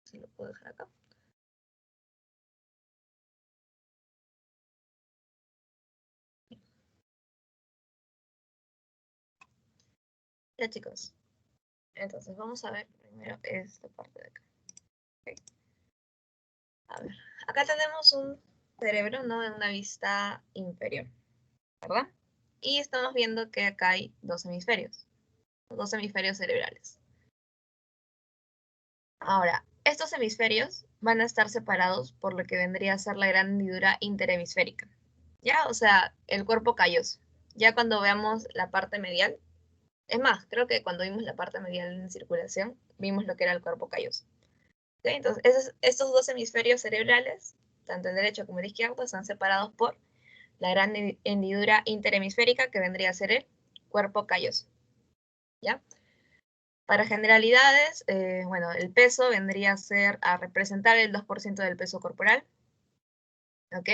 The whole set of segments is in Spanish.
si lo puedo dejar acá. Ya, chicos. Entonces, vamos a ver primero esta parte de acá. Okay. A ver, acá tenemos un cerebro, ¿no? En una vista inferior, ¿verdad? Y estamos viendo que acá hay dos hemisferios cerebrales. Ahora, estos hemisferios van a estar separados por lo que vendría a ser la gran hendidura interhemisférica. ¿Ya? O sea, el cuerpo calloso. Ya cuando veamos la parte medial, es más, creo que cuando vimos la parte medial en circulación, vimos lo que era el cuerpo calloso. ¿Okay? Entonces, estos dos hemisferios cerebrales, tanto el derecho como el izquierdo, están separados por la gran hendidura interhemisférica que vendría a ser el cuerpo calloso. ¿Ya? Para generalidades, bueno, el peso vendría a representar el 2% del peso corporal. ¿Ok?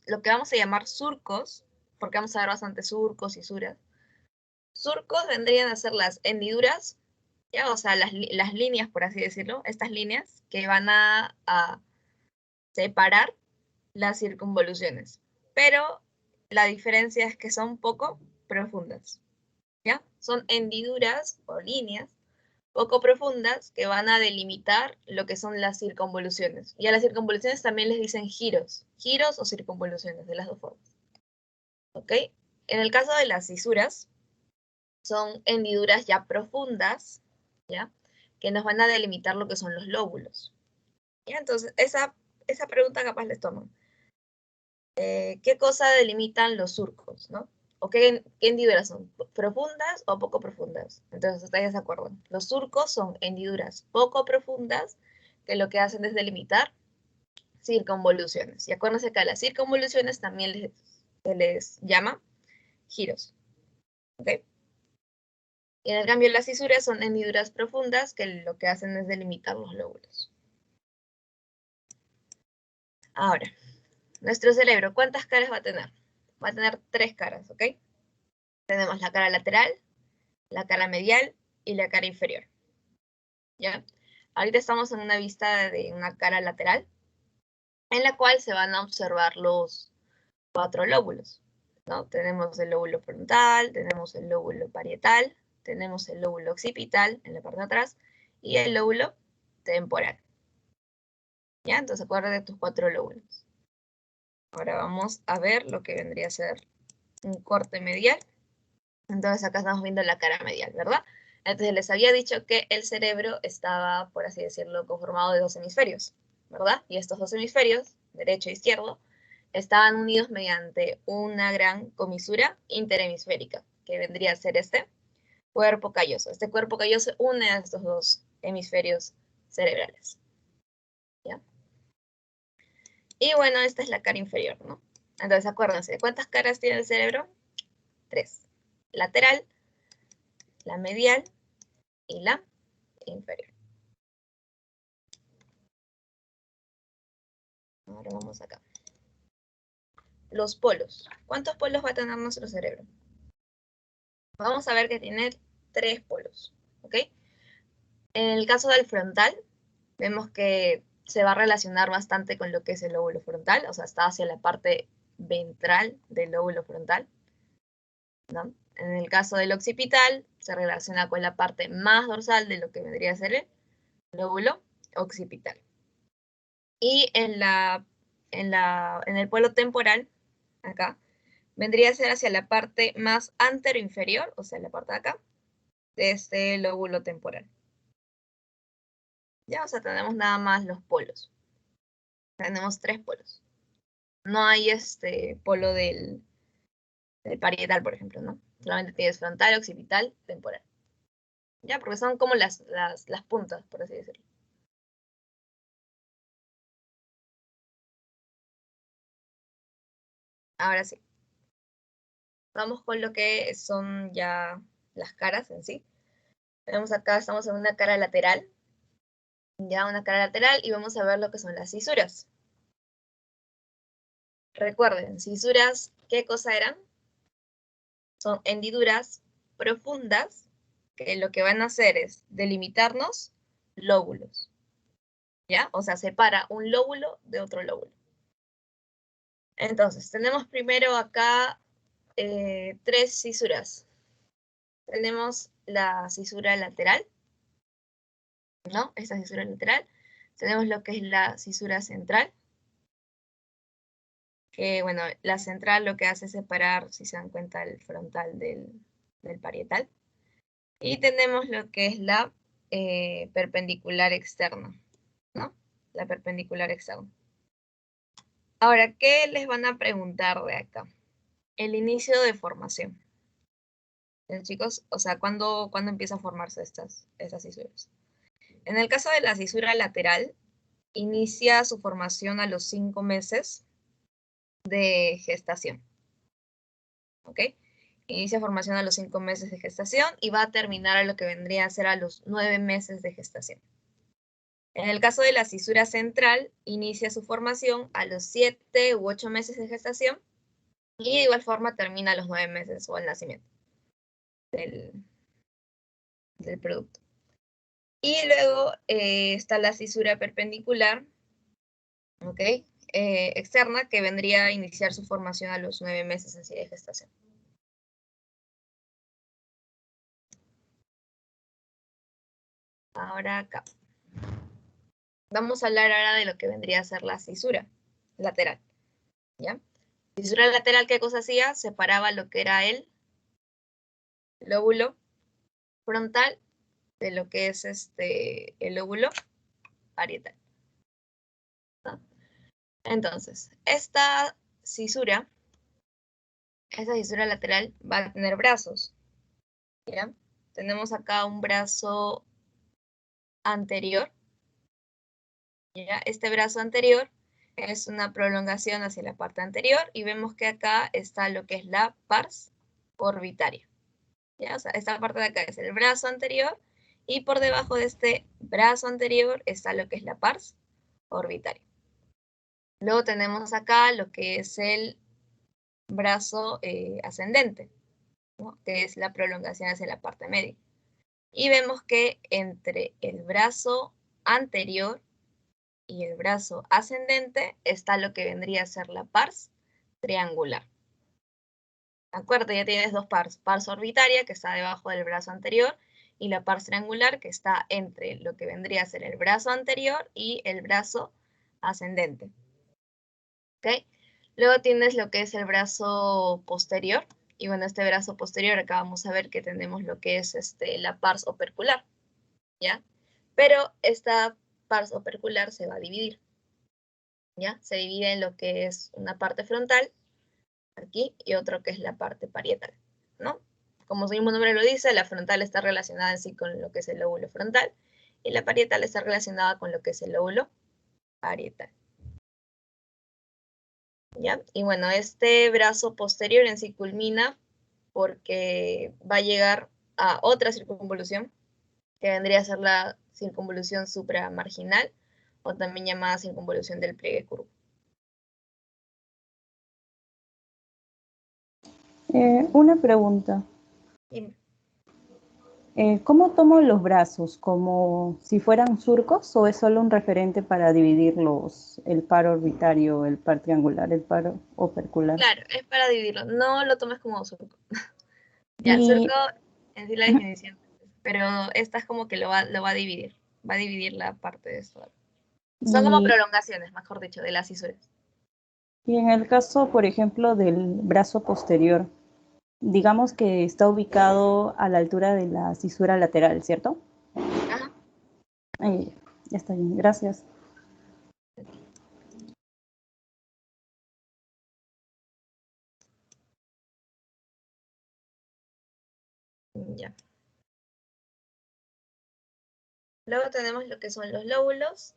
Lo que vamos a llamar surcos, porque vamos a ver bastante surcos y suras. Surcos vendrían a ser las hendiduras, ¿ya? O sea, las líneas, por así decirlo, estas líneas que van a separar las circunvoluciones. Pero la diferencia es que son poco profundas, ¿ya? Son hendiduras o líneas poco profundas que van a delimitar lo que son las circunvoluciones. Y a las circunvoluciones también les dicen giros o circunvoluciones, de las dos formas. ¿Ok? En el caso de las cisuras, son hendiduras ya profundas, ¿ya? Que nos van a delimitar lo que son los lóbulos. ¿Ya? Entonces, esa pregunta capaz les toman. ¿Qué cosa delimitan los surcos, no? ¿O qué hendiduras son? ¿Profundas o poco profundas? Entonces, ustedes se acuerdan. Los surcos son hendiduras poco profundas que lo que hacen es delimitar circunvoluciones. Y acuérdense que a las circunvoluciones también se les llama giros. ¿Ok? Y en el cambio, las cisuras son hendiduras profundas que lo que hacen es delimitar los lóbulos. Ahora, nuestro cerebro, ¿cuántas caras va a tener? Va a tener 3 caras, ¿ok? Tenemos la cara lateral, la cara medial y la cara inferior. ¿Ya? Ahorita estamos en una vista de una cara lateral, en la cual se van a observar los 4 lóbulos, ¿no? Tenemos el lóbulo frontal, tenemos el lóbulo parietal, tenemos el lóbulo occipital en la parte de atrás y el lóbulo temporal. ¿Ya? Entonces acuérdate de tus 4 lóbulos. Ahora vamos a ver lo que vendría a ser un corte medial. Entonces acá estamos viendo la cara medial, ¿verdad? Entonces les había dicho que el cerebro estaba, por así decirlo, conformado de 2 hemisferios, ¿verdad? Y estos 2 hemisferios, derecho e izquierdo, estaban unidos mediante una gran comisura interhemisférica, que vendría a ser este cuerpo calloso. Este cuerpo calloso une a estos 2 hemisferios cerebrales, ¿ya? Y bueno, esta es la cara inferior, ¿no? Entonces acuérdense, ¿cuántas caras tiene el cerebro? 3. Lateral, la medial y la inferior. Ahora vamos acá. Los polos. ¿Cuántos polos va a tener nuestro cerebro? Vamos a ver que tiene 3 polos, ¿ok? En el caso del frontal, vemos que se va a relacionar bastante con lo que es el lóbulo frontal, o sea, está hacia la parte ventral del lóbulo frontal, ¿no? En el caso del occipital, se relaciona con la parte más dorsal de lo que vendría a ser el lóbulo occipital. Y en el polo temporal, acá, vendría a ser hacia la parte más anteroinferior, o sea, la parte de acá, de este lóbulo temporal. Ya, o sea, tenemos nada más los polos. Tenemos 3 polos. No hay polo del parietal, por ejemplo, ¿no? Solamente tienes frontal, occipital, temporal. Ya, porque son como las puntas, por así decirlo. Ahora sí. Vamos con lo que son ya las caras en sí. Tenemos acá, estamos en una cara lateral. Ya, una cara lateral y vamos a ver lo que son las cisuras. Recuerden, cisuras, ¿qué cosa eran? Son hendiduras profundas que lo que van a hacer es delimitarnos lóbulos. ¿ya? O sea, separa un lóbulo de otro lóbulo. Entonces, tenemos primero acá 3 cisuras. Tenemos la cisura lateral, ¿no? Esta cisura lateral. Tenemos lo que es la cisura central, que bueno, la central lo que hace es separar, si se dan cuenta, el frontal del parietal. Y tenemos lo que es la perpendicular externa, ¿no? La perpendicular externa. Ahora, ¿qué les van a preguntar de acá? El inicio de formación. Chicos, o sea, ¿cuándo empieza a formarse estas cisuras? En el caso de la cisura lateral, inicia su formación a los 5 meses de gestación. ¿Ok? Inicia formación a los 5 meses de gestación y va a terminar a lo que vendría a ser a los 9 meses de gestación. En el caso de la cisura central, inicia su formación a los 7 u 8 meses de gestación y de igual forma termina a los 9 meses o al nacimiento del producto. Y luego está la cisura perpendicular, ¿ok? Externa, que vendría a iniciar su formación a los 9 meses en sí de gestación. Ahora acá. Vamos a hablar ahora de lo que vendría a ser la cisura lateral, ¿ya? Fisura lateral, ¿qué cosa hacía? Separaba lo que era el lóbulo frontal de lo que es el lóbulo parietal, ¿no? Entonces, esta cisura lateral va a tener brazos, ¿ya? Tenemos acá un brazo anterior, ¿ya? Este brazo anterior es una prolongación hacia la parte anterior y vemos que acá está lo que es la pars orbitaria. ¿Ya? O sea, esta parte de acá es el brazo anterior y por debajo de este brazo anterior está lo que es la pars orbitaria. Luego tenemos acá lo que es el brazo ascendente, ¿no? Que es la prolongación hacia la parte media. Y vemos que entre el brazo anterior y el brazo ascendente está lo que vendría a ser la pars triangular. ¿De acuerdo? Ya tienes dos pars. Pars orbitaria, que está debajo del brazo anterior, y la pars triangular, que está entre lo que vendría a ser el brazo anterior y el brazo ascendente. ¿Ok? Luego tienes lo que es el brazo posterior. Y bueno, este brazo posterior, acá vamos a ver que tenemos lo que es la pars opercular. ¿Ya? Pero esta pars opercular se va a dividir. ¿Ya? Se divide en lo que es una parte frontal, aquí, y otro que es la parte parietal, ¿no? Como su mismo nombre lo dice, la frontal está relacionada en sí con lo que es el lóbulo frontal, y la parietal está relacionada con lo que es el lóbulo parietal. ¿Ya? Y bueno, este brazo posterior en sí culmina porque va a llegar a otra circunvolución, que vendría a ser la circunvolución supramarginal, o también llamada circunvolución del pliegue curvo. Una pregunta. Dime. ¿Cómo tomo los brazos? ¿Como si fueran surcos o es solo un referente para dividir el par orbitario, el par triangular, el par opercular? Claro, es para dividirlo. No lo tomes como surco. Ya, el surco Y, en sí la definición, pero esta es como que lo va a dividir. Va a dividir la parte de esto. Son como y, prolongaciones, mejor dicho, de las cisuras. y en el caso, por ejemplo, del brazo posterior, digamos que está ubicado a la altura de la cisura lateral, ¿cierto? Ajá. Ahí, ya está bien, gracias. Ya. Luego tenemos lo que son los lóbulos.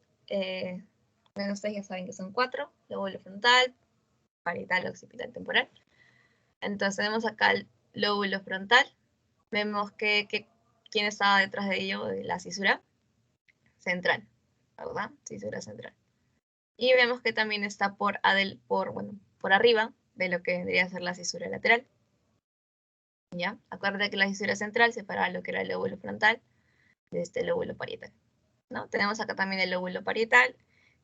Bueno, ustedes ya saben que son 4. Lóbulo frontal, parietal, occipital, temporal. Entonces tenemos acá el lóbulo frontal. Vemos quién estaba detrás de ello, de la cisura central, ¿verdad? Cisura central. Y vemos que también está por arriba de lo que vendría a ser la cisura lateral. ¿Ya? Acuérdate que la cisura central separaba lo que era el lóbulo frontal de este lóbulo parietal. ¿no? Tenemos acá también el lóbulo parietal,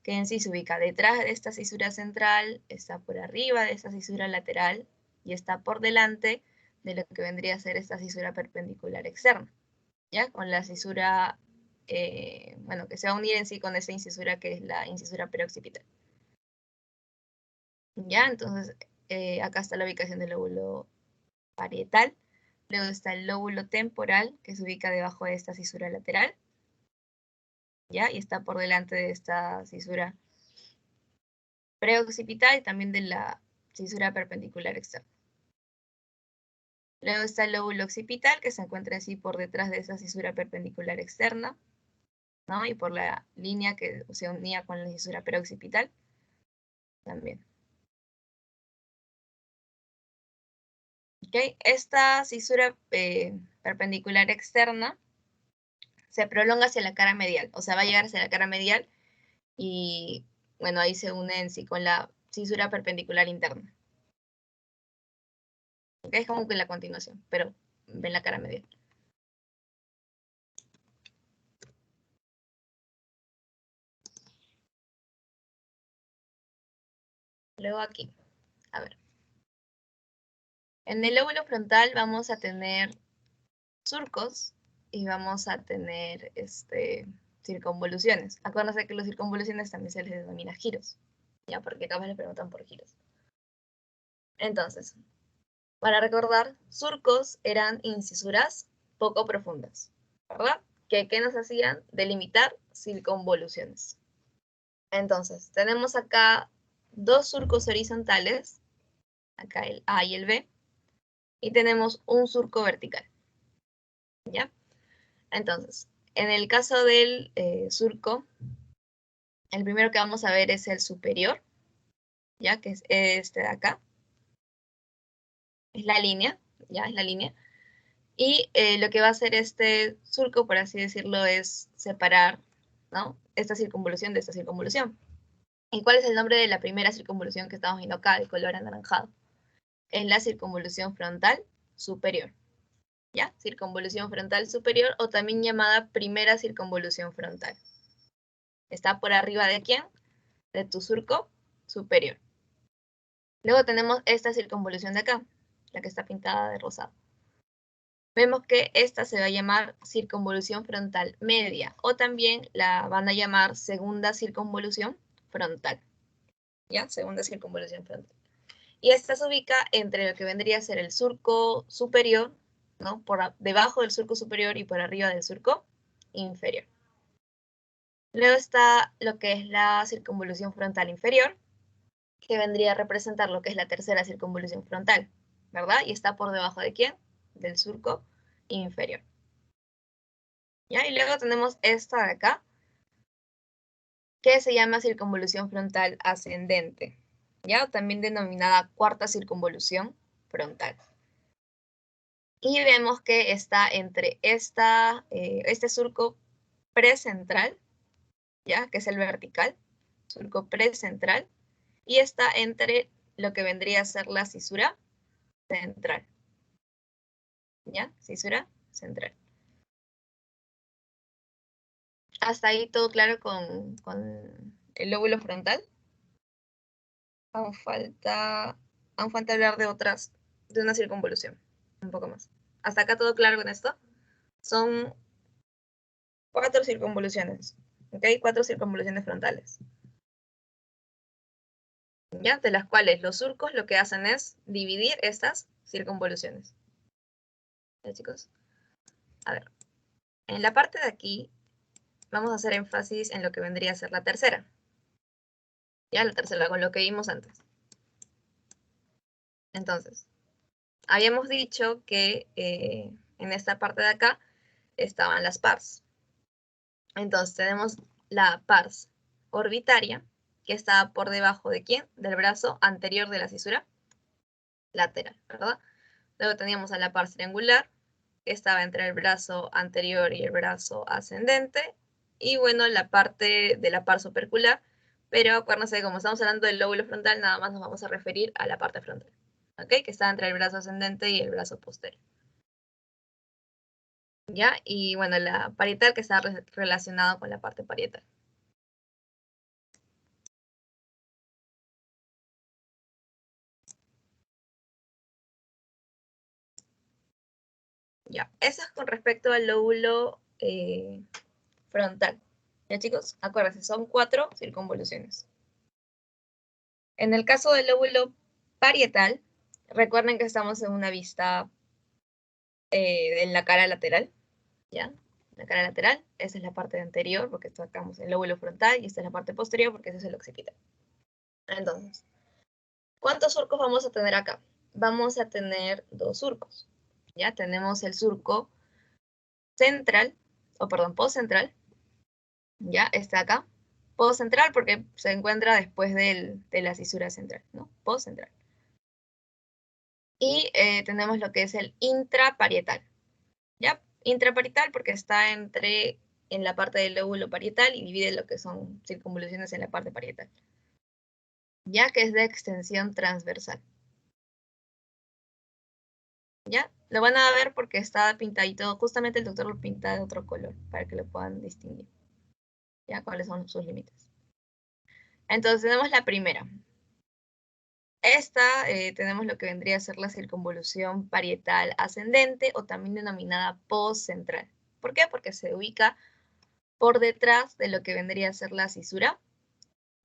que en sí se ubica detrás de esta cisura central, está por arriba de esta cisura lateral y está por delante de lo que vendría a ser esta cisura perpendicular externa, ¿ya? Con la cisura, bueno, que se va a unir en sí con esta incisura que es la incisura perioccipital. ¿Ya? Entonces, acá está la ubicación del lóbulo parietal. Luego está el lóbulo temporal, que se ubica debajo de esta cisura lateral, ¿ya? Y está por delante de esta cisura preoccipital y también de la cisura perpendicular externa. Luego está el lóbulo occipital, que se encuentra así por detrás de esa cisura perpendicular externa, ¿no? Y por la línea que se unía con la cisura preoccipital también. ¿Okay? Esta cisura perpendicular externa se prolonga hacia la cara medial, o sea, va a llegar hacia la cara medial y, bueno, ahí se une en sí con la cisura perpendicular interna. ¿Okay? Es como que la continuación, pero ven la cara medial. Luego aquí, a ver. En el lóbulo frontal vamos a tener surcos y vamos a tener circunvoluciones. Acuérdense que las circunvoluciones también se les denomina giros, ya, porque acá me le preguntan por giros. Entonces, para recordar, surcos eran incisuras poco profundas, ¿verdad? ¿Qué nos hacían? Delimitar circunvoluciones. Entonces, tenemos acá dos surcos horizontales, acá el A y el B, y tenemos un surco vertical, ¿ya? Entonces, en el caso del surco, el primero que vamos a ver es el superior, ¿ya? Que es este de acá. Es la línea, ¿ya? Es la línea. Y lo que va a hacer este surco, por así decirlo, es separar, ¿no? Esta circunvolución de esta circunvolución. ¿Y cuál es el nombre de la primera circunvolución que estamos viendo acá, de color anaranjado? Es la circunvolución frontal superior, ¿ya? Circunvolución frontal superior o también llamada primera circunvolución frontal. ¿Está por arriba de quién? De tu surco superior. Luego tenemos esta circunvolución de acá, la que está pintada de rosado. Vemos que esta se va a llamar circunvolución frontal media o también la van a llamar segunda circunvolución frontal. ¿Ya? Segunda circunvolución frontal. Y esta se ubica entre lo que vendría a ser el surco superior, ¿no? Por debajo del surco superior y por arriba del surco inferior. Luego está lo que es la circunvolución frontal inferior, que vendría a representar lo que es la tercera circunvolución frontal, ¿verdad? Y está por debajo de quién? Del surco inferior. ¿Ya? Y luego tenemos esta de acá, que se llama circunvolución frontal ascendente, ¿ya? También denominada cuarta circunvolución frontal. Y vemos que está entre este surco precentral, ¿ya? Que es el vertical, surco precentral, y está entre lo que vendría a ser la cisura central, ¿ya? Cisura central. Hasta ahí todo claro con el lóbulo frontal. Aún falta hablar de una circunvolución, un poco más. Hasta acá todo claro con esto. Son 4 circunvoluciones, ¿ok? 4 circunvoluciones frontales. ¿Ya? De las cuales los surcos lo que hacen es dividir estas circunvoluciones. ¿Ya, chicos? A ver, en la parte de aquí vamos a hacer énfasis en lo que vendría a ser la tercera. Ya, la tercera, con lo que vimos antes. Entonces, habíamos dicho que en esta parte de acá estaban las pars. Entonces tenemos la pars orbitaria, que está por debajo de ¿quién? Del brazo anterior de la cisura lateral, ¿verdad? Luego teníamos a la pars triangular, que estaba entre el brazo anterior y el brazo ascendente. Y bueno, la parte de la pars opercular, pero acuérdense, como estamos hablando del lóbulo frontal, nada más nos vamos a referir a la parte frontal, ¿ok? Que está entre el brazo ascendente y el brazo posterior. ¿ya? Y bueno, la parietal que está relacionado con la parte parietal. Ya, eso es con respecto al lóbulo frontal. Ya chicos, acuérdense, son 4 circunvoluciones. En el caso del lóbulo parietal, recuerden que estamos en una vista en la cara lateral, ¿ya? La cara lateral, esa es la parte anterior, porque sacamos el lóbulo frontal, y esta es la parte posterior, porque ese es el occipital. Entonces, ¿cuántos surcos vamos a tener acá? Vamos a tener 2 surcos, ¿ya? Tenemos el surco central, o perdón, postcentral, ¿ya? Está acá. Postcentral porque se encuentra después de la cisura central, ¿no? Postcentral. Y tenemos lo que es el intraparietal, ¿ya? Intraparietal porque está en la parte del lóbulo parietal y divide lo que son circunvoluciones en la parte parietal, ya que es de extensión transversal. ¿Ya? Lo van a ver porque está pintadito, justamente el doctor lo pinta de otro color, para que lo puedan distinguir, ¿ya? ¿Cuáles son sus límites? Entonces tenemos la primera. Esta tenemos lo que vendría a ser la circunvolución parietal ascendente o también denominada postcentral. ¿Por qué? Porque se ubica por detrás de lo que vendría a ser la cisura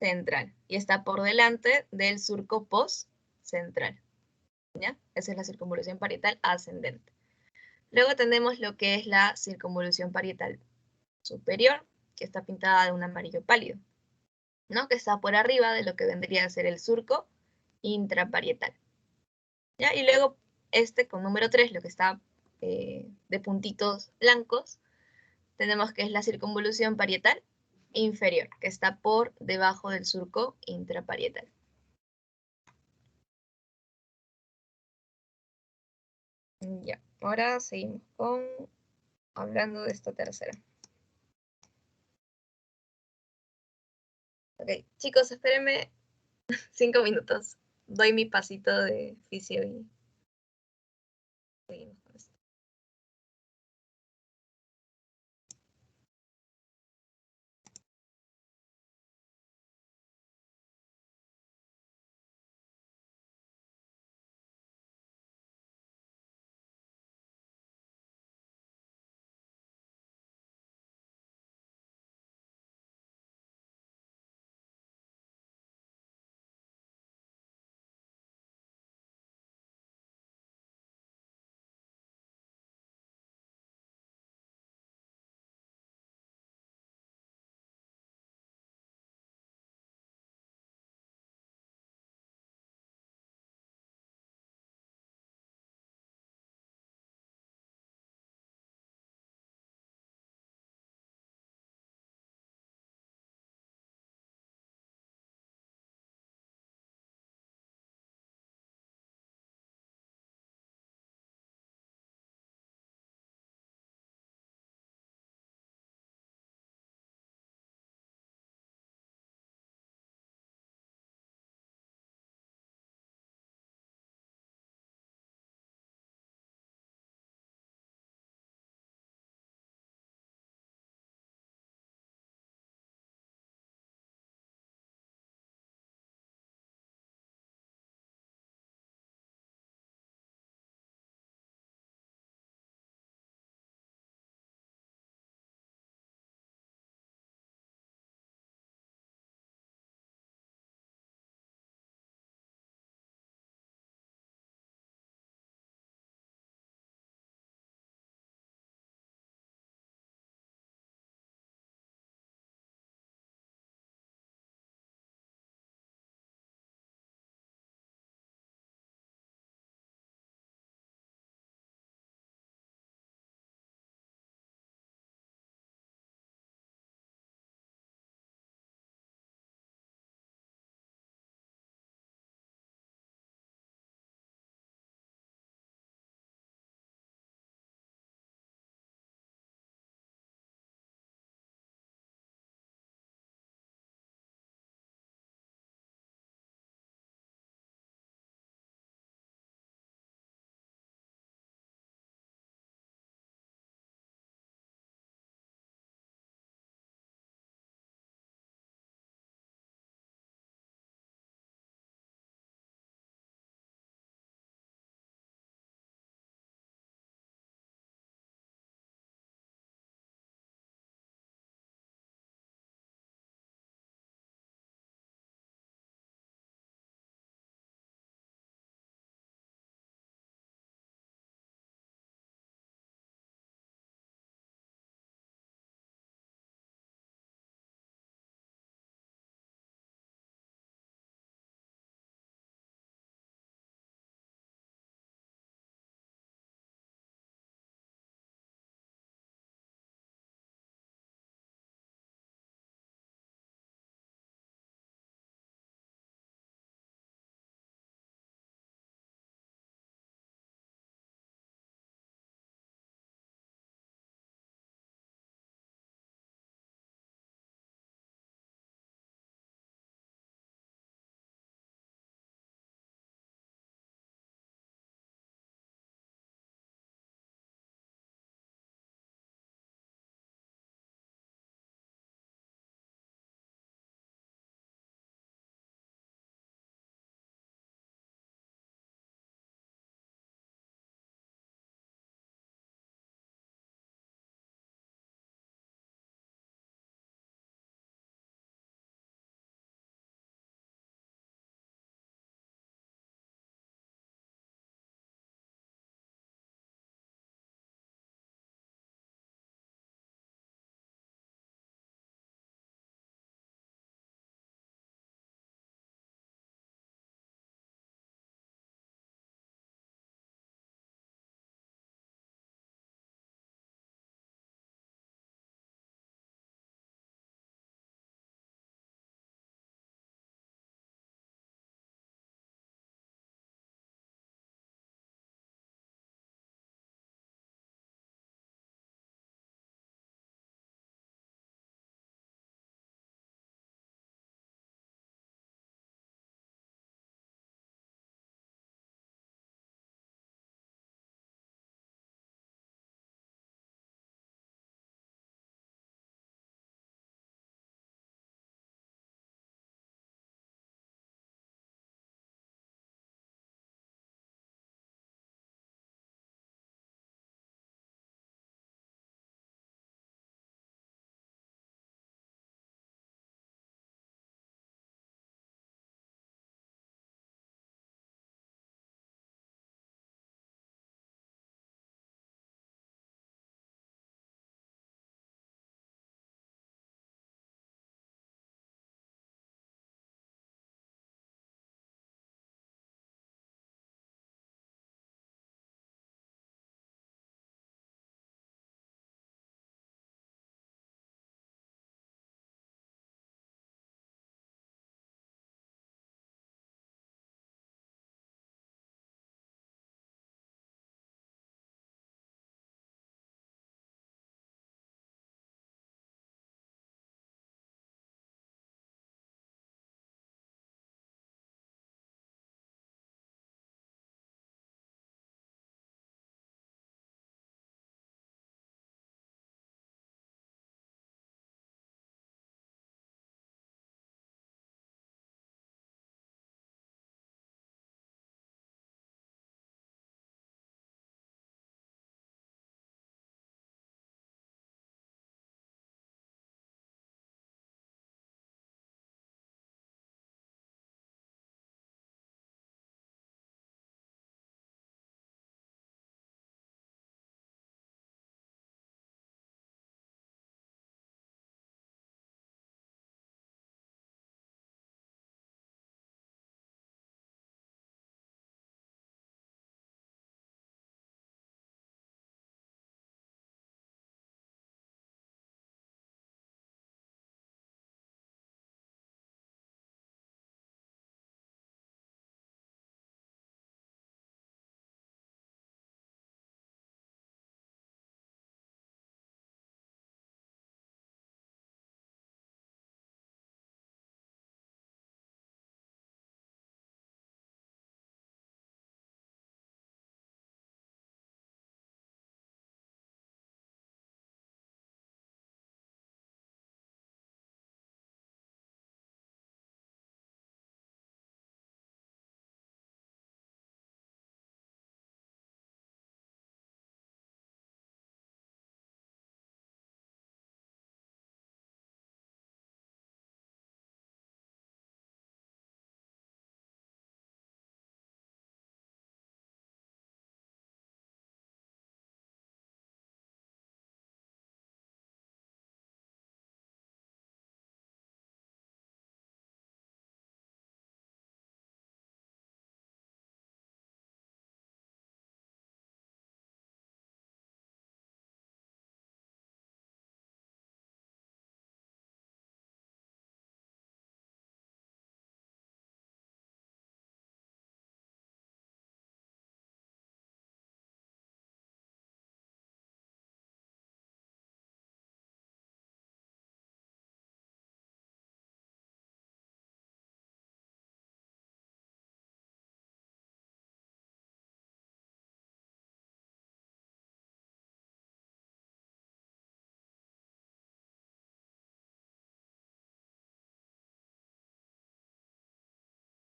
central y está por delante del surco postcentral. ¿Ya? Esa es la circunvolución parietal ascendente. Luego tenemos lo que es la circunvolución parietal superior, que está pintada de un amarillo pálido, ¿no? Que está por arriba de lo que vendría a ser el surco intraparietal. ¿Ya? Y luego con número 3, lo que está de puntitos blancos, tenemos que es la circunvolución parietal inferior, que está por debajo del surco intraparietal. Ya, ahora seguimos hablando de esta tercera. Ok, chicos, espérenme 5 minutos. Doy mi pasito de fisio y seguimos con esto.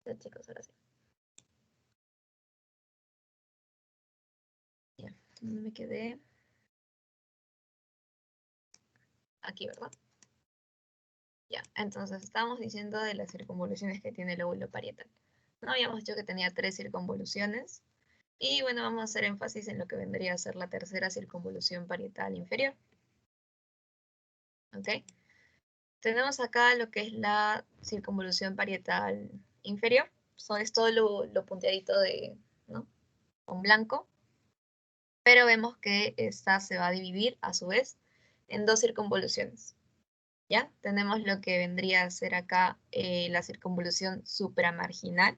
Ya, chicos, ahora sí. Ya, ¿dónde me quedé? Aquí, ¿verdad? Ya, entonces estábamos diciendo de las circunvoluciones que tiene el lóbulo parietal. No habíamos dicho que tenía 3 circunvoluciones. Y bueno, vamos a hacer énfasis en lo que vendría a ser la tercera circunvolución parietal inferior. ¿Ok? Tenemos acá lo que es la circunvolución parietal inferior. Es todo lo punteadito de, ¿no? Con blanco. Pero vemos que esta se va a dividir a su vez en 2 circunvoluciones. ¿Ya? Tenemos lo que vendría a ser acá la circunvolución supramarginal,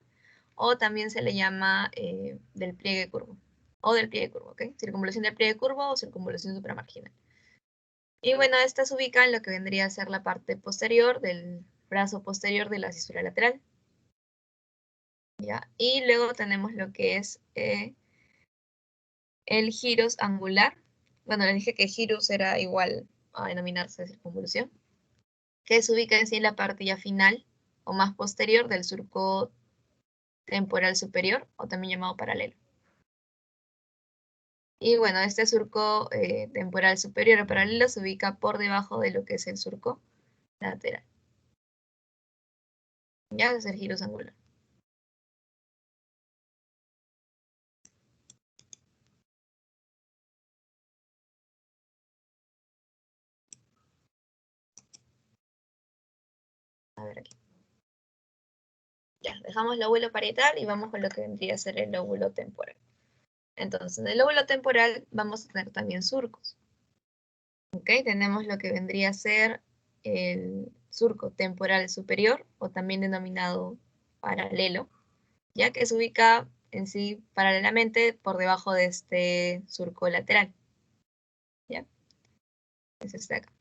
o también se le llama del pliegue curvo, o del pliegue curvo, ¿ok? Circunvolución del pliegue curvo o circunvolución supramarginal. Y bueno, esta se ubica en lo que vendría a ser la parte posterior del brazo posterior de la cisura lateral. ¿Ya? Y luego tenemos lo que es el gyrus angular. Bueno, les dije que gyrus era igual a denominarse circunvolución, que se ubica en sí en la parte ya final o más posterior del surco temporal superior, o también llamado paralelo. Y bueno, este surco temporal superior o paralelo se ubica por debajo de lo que es el surco lateral. Ya es el gyrus angular. A ver aquí. Ya, dejamos el lóbulo parietal y vamos con lo que vendría a ser el lóbulo temporal. Entonces, en el lóbulo temporal vamos a tener también surcos. ¿Ok? Tenemos lo que vendría a ser el surco temporal superior, o también denominado paralelo, ya que se ubica en sí paralelamente por debajo de este surco lateral. ¿Ya? Es este acá.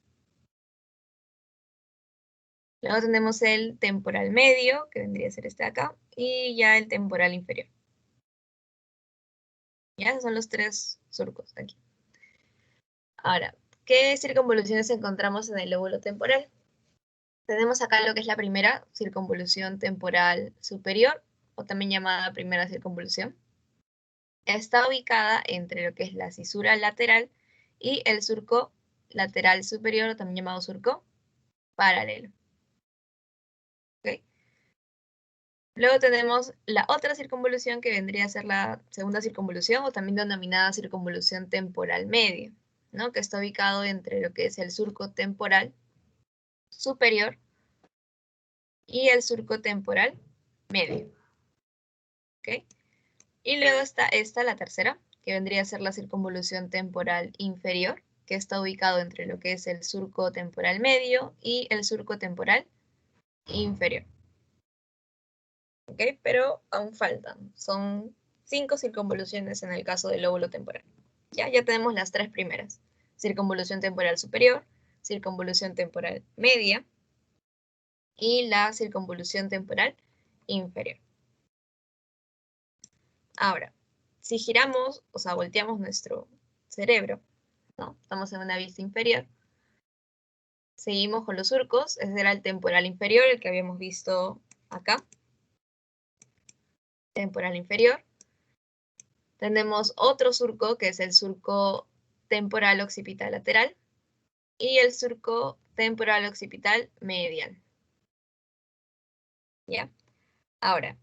Luego tenemos el temporal medio, que vendría a ser este de acá, y ya el temporal inferior. ¿Ya? Esos son los 3 surcos aquí. Ahora, ¿qué circunvoluciones encontramos en el lóbulo temporal? Tenemos acá lo que es la primera circunvolución temporal superior, o también llamada primera circunvolución. Está ubicada entre lo que es la cisura lateral y el surco lateral superior, o también llamado surco paralelo. ¿Okay? Luego tenemos la otra circunvolución, que vendría a ser la segunda circunvolución, o también denominada circunvolución temporal medio, ¿no? Que está ubicado entre lo que es el surco temporal superior y el surco temporal medio. ¿Ok? Y luego está esta, la tercera, que vendría a ser la circunvolución temporal inferior, que está ubicado entre lo que es el surco temporal medio y el surco temporal inferior. ¿Ok? Pero aún faltan. Son 5 circunvoluciones en el caso del lóbulo temporal. Ya tenemos las 3 primeras. Circunvolución temporal superior, circunvolución temporal media y la circunvolución temporal inferior. Ahora, si giramos, o sea, volteamos nuestro cerebro, ¿no? Estamos en una vista inferior. Seguimos con los surcos. Ese era el temporal inferior, el que habíamos visto acá. Temporal inferior. Tenemos otro surco, que es el surco temporal occipital lateral, y el surco temporal occipital medial. ¿Ya? Ahora,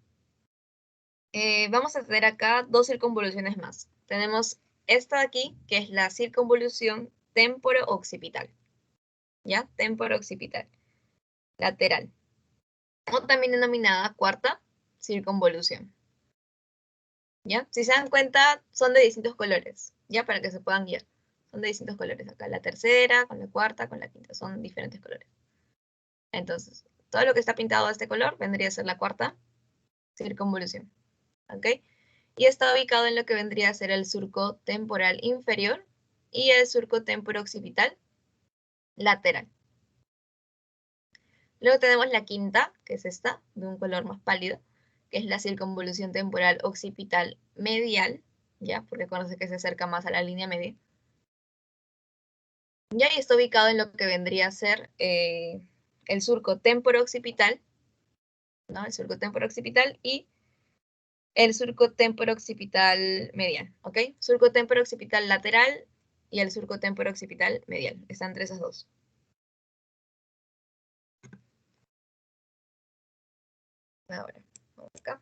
vamos a tener acá 2 circunvoluciones más. Tenemos esta de aquí, que es la circunvolución temporo-occipital. ¿Ya? Temporo-occipital, lateral. O también denominada cuarta circunvolución. ¿Ya? Si se dan cuenta, son de distintos colores, ¿ya? Para que se puedan guiar. Son de distintos colores. Acá la tercera, con la cuarta, con la quinta. Son diferentes colores. Entonces, todo lo que está pintado de este color vendría a ser la cuarta circunvolución. ¿Ok? Y está ubicado en lo que vendría a ser el surco temporal inferior y el surco temporo-occipital lateral. Luego tenemos la quinta, que es esta, de un color más pálido, que es la circunvolución temporal occipital medial, ¿ya? Porque conoce que se acerca más a la línea media. Ya, y está ubicado en lo que vendría a ser el surco temporo-occipital ¿no? El surco temporo-occipital y el surco temporo-occipital medial, ¿ok? Surco temporo-occipital lateral y el surco temporo-occipital medial. Están entre esas dos. Ahora, vamos acá.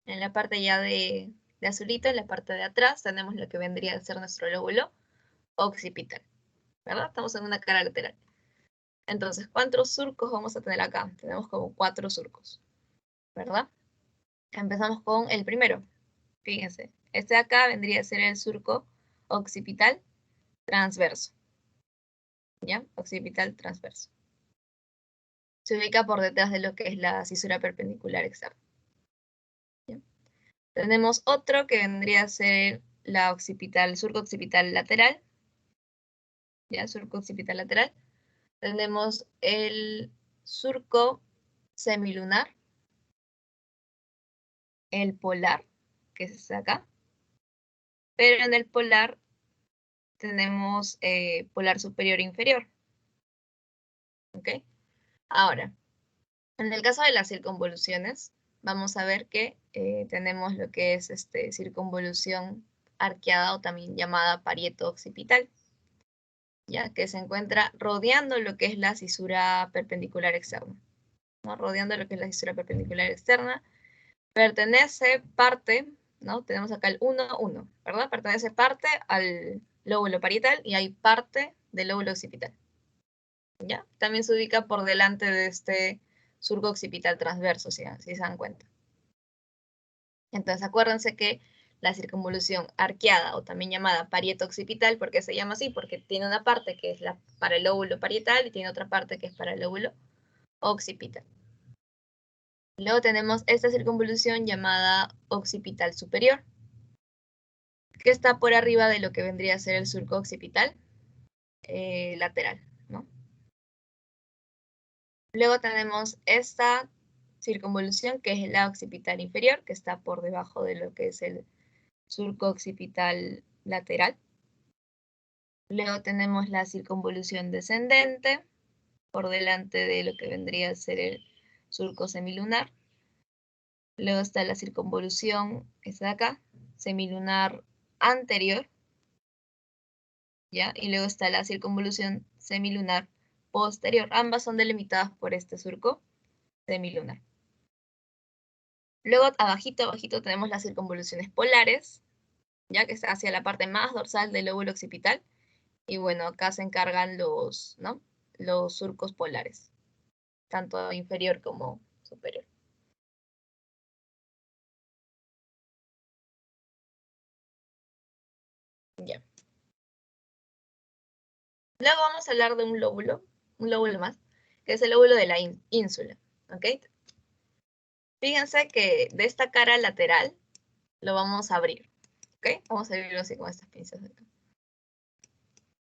En la parte ya de azulito, en la parte de atrás, tenemos lo que vendría a ser nuestro lóbulo occipital, ¿verdad? Estamos en una cara lateral. Entonces, ¿cuántos surcos vamos a tener acá? Tenemos como 4 surcos, ¿verdad? Empezamos con el primero. Fíjense, este de acá vendría a ser el surco occipital transverso. ¿Ya? Occipital transverso. Se ubica por detrás de lo que es la cisura perpendicular externa. ¿Ya? Tenemos otro que vendría a ser la occipital, surco occipital lateral. ¿Ya? Surco occipital lateral. Tenemos el surco semilunar, el polar, que es este de acá. Pero en el polar tenemos polar superior e inferior. ¿Ok? Ahora, en el caso de las circunvoluciones, vamos a ver que tenemos lo que es circunvolución arqueada o también llamada parieto occipital, ya que se encuentra rodeando lo que es la cisura perpendicular externa. ¿No? Rodeando lo que es la cisura perpendicular externa, pertenece parte, ¿no? Tenemos acá el 1, 1, ¿verdad? Pertenece parte al lóbulo parietal y hay parte del lóbulo occipital. ¿Ya? También se ubica por delante de este surco occipital transverso, si se dan cuenta. Entonces acuérdense que la circunvolución arqueada, o también llamada parieto occipital, ¿por qué se llama así? Porque tiene una parte que es para el lóbulo parietal y tiene otra parte que es para el lóbulo occipital. Luego tenemos esta circunvolución llamada occipital superior, que está por arriba de lo que vendría a ser el surco occipital lateral, ¿no? Luego tenemos esta circunvolución, que es la occipital inferior, que está por debajo de lo que es el surco occipital lateral. Luego tenemos la circunvolución descendente, por delante de lo que vendría a ser el surco semilunar. Luego está la circunvolución, esta de acá, semilunar anterior, ¿ya? Y luego está la circunvolución semilunar posterior. Ambas son delimitadas por este surco semilunar. Luego, abajito tenemos las circunvoluciones polares, ya que está hacia la parte más dorsal del lóbulo occipital. Y bueno, acá se encargan ¿no? Los surcos polares, tanto inferior como superior. Ya. Luego vamos a hablar de un lóbulo más, que es el lóbulo de la ínsula, ¿ok? Fíjense que de esta cara lateral lo vamos a abrir, ¿ok? Vamos a abrirlo así con estas pinzas de acá.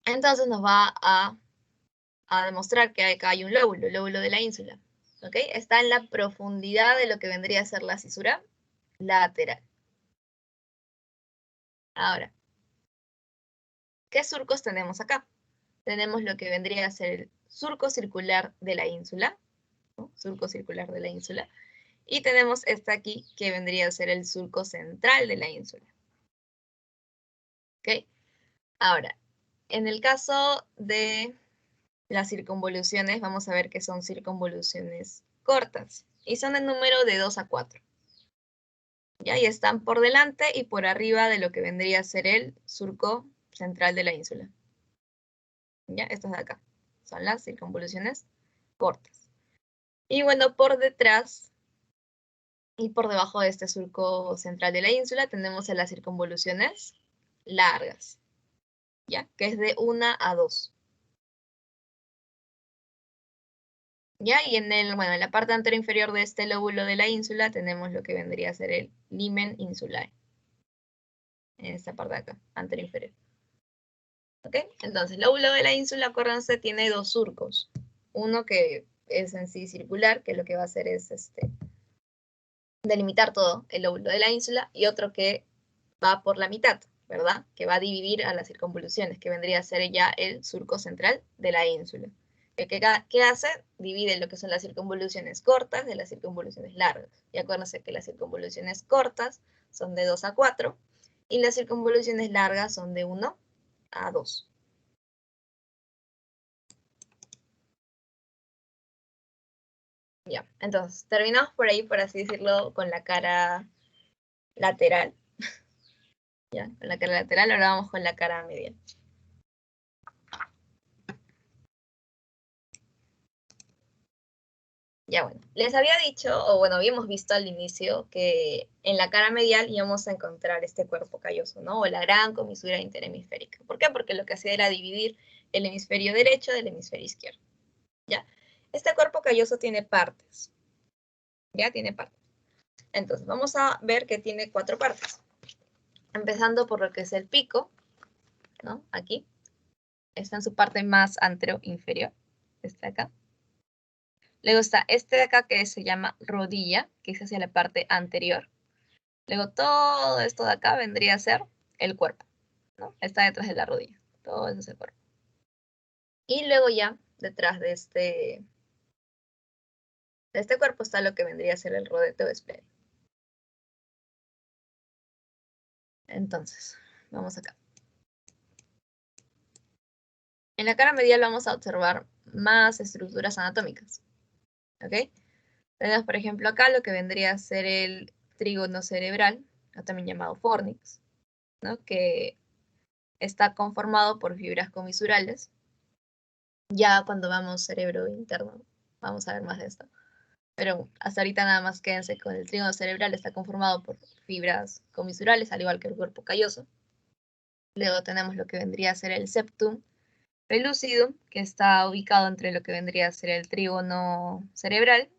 Entonces nos va a demostrar que acá hay un lóbulo, el lóbulo de la ínsula, ¿ok? Está en la profundidad de lo que vendría a ser la cisura lateral. Ahora, ¿qué surcos tenemos acá? Tenemos lo que vendría a ser el surco circular de la ínsula, ¿no? Surco circular de la ínsula. Y tenemos esta aquí, que vendría a ser el surco central de la ínsula. ¿Ok? Ahora, en el caso de las circunvoluciones, vamos a ver que son circunvoluciones cortas. Y son en número de 2 a 4. ¿Ya? Y están por delante y por arriba de lo que vendría a ser el surco central de la ínsula. ¿Ya? Estas de acá son las circunvoluciones cortas. Y bueno, por detrás y por debajo de este surco central de la ínsula tenemos las circunvoluciones largas, ¿ya? Que es de 1 a 2. ¿Ya? Y en la parte anteroinferior de este lóbulo de la ínsula tenemos lo que vendría a ser el limen insulae. En esta parte de acá, anteroinferior. ¿Ok? Entonces, el lóbulo de la ínsula, acuérdense, tiene 2 surcos. Uno que es en sí circular, que lo que va a hacer es delimitar todo el lóbulo de la ínsula, y otro que va por la mitad, ¿verdad? Que va a dividir a las circunvoluciones, que vendría a ser ya el surco central de la ínsula. ¿Qué hace? Divide lo que son las circunvoluciones cortas de las circunvoluciones largas. Y acuérdense que las circunvoluciones cortas son de 2 a 4 y las circunvoluciones largas son de 1 a 2. Ya, entonces terminamos por ahí, por así decirlo, con la cara lateral. Ya, con la cara lateral, ahora vamos con la cara medial. Ya bueno, les había dicho, o bueno, habíamos visto al inicio que en la cara medial íbamos a encontrar este cuerpo calloso, ¿no? O la gran comisura interhemisférica. ¿Por qué? Porque lo que hacía era dividir el hemisferio derecho del hemisferio izquierdo, ¿ya? Este cuerpo calloso tiene partes, ¿ya? Tiene partes. Entonces, vamos a ver que tiene 4 partes. Empezando por lo que es el pico, ¿no? Aquí. Está en su parte más anterior-inferior. Está acá. Luego está este de acá que se llama rodilla, que es hacia la parte anterior. Luego todo esto de acá vendría a ser el cuerpo, ¿no? Está detrás de la rodilla. Todo eso es el cuerpo. Y luego ya, detrás de este cuerpo está lo que vendría a ser el rodete o espleno. Entonces, vamos acá. En la cara medial vamos a observar más estructuras anatómicas, ¿ok? Tenemos, por ejemplo, acá lo que vendría a ser el trígono cerebral, o también llamado fornix, ¿no? Que está conformado por fibras comisurales. Ya cuando vamos cerebro interno, vamos a ver más de esto. Pero hasta ahorita nada más quédense con el trígono cerebral, está conformado por fibras comisurales, al igual que el cuerpo calloso. Luego tenemos lo que vendría a ser el septum pellucidum, que está ubicado entre lo que vendría a ser el trígono cerebral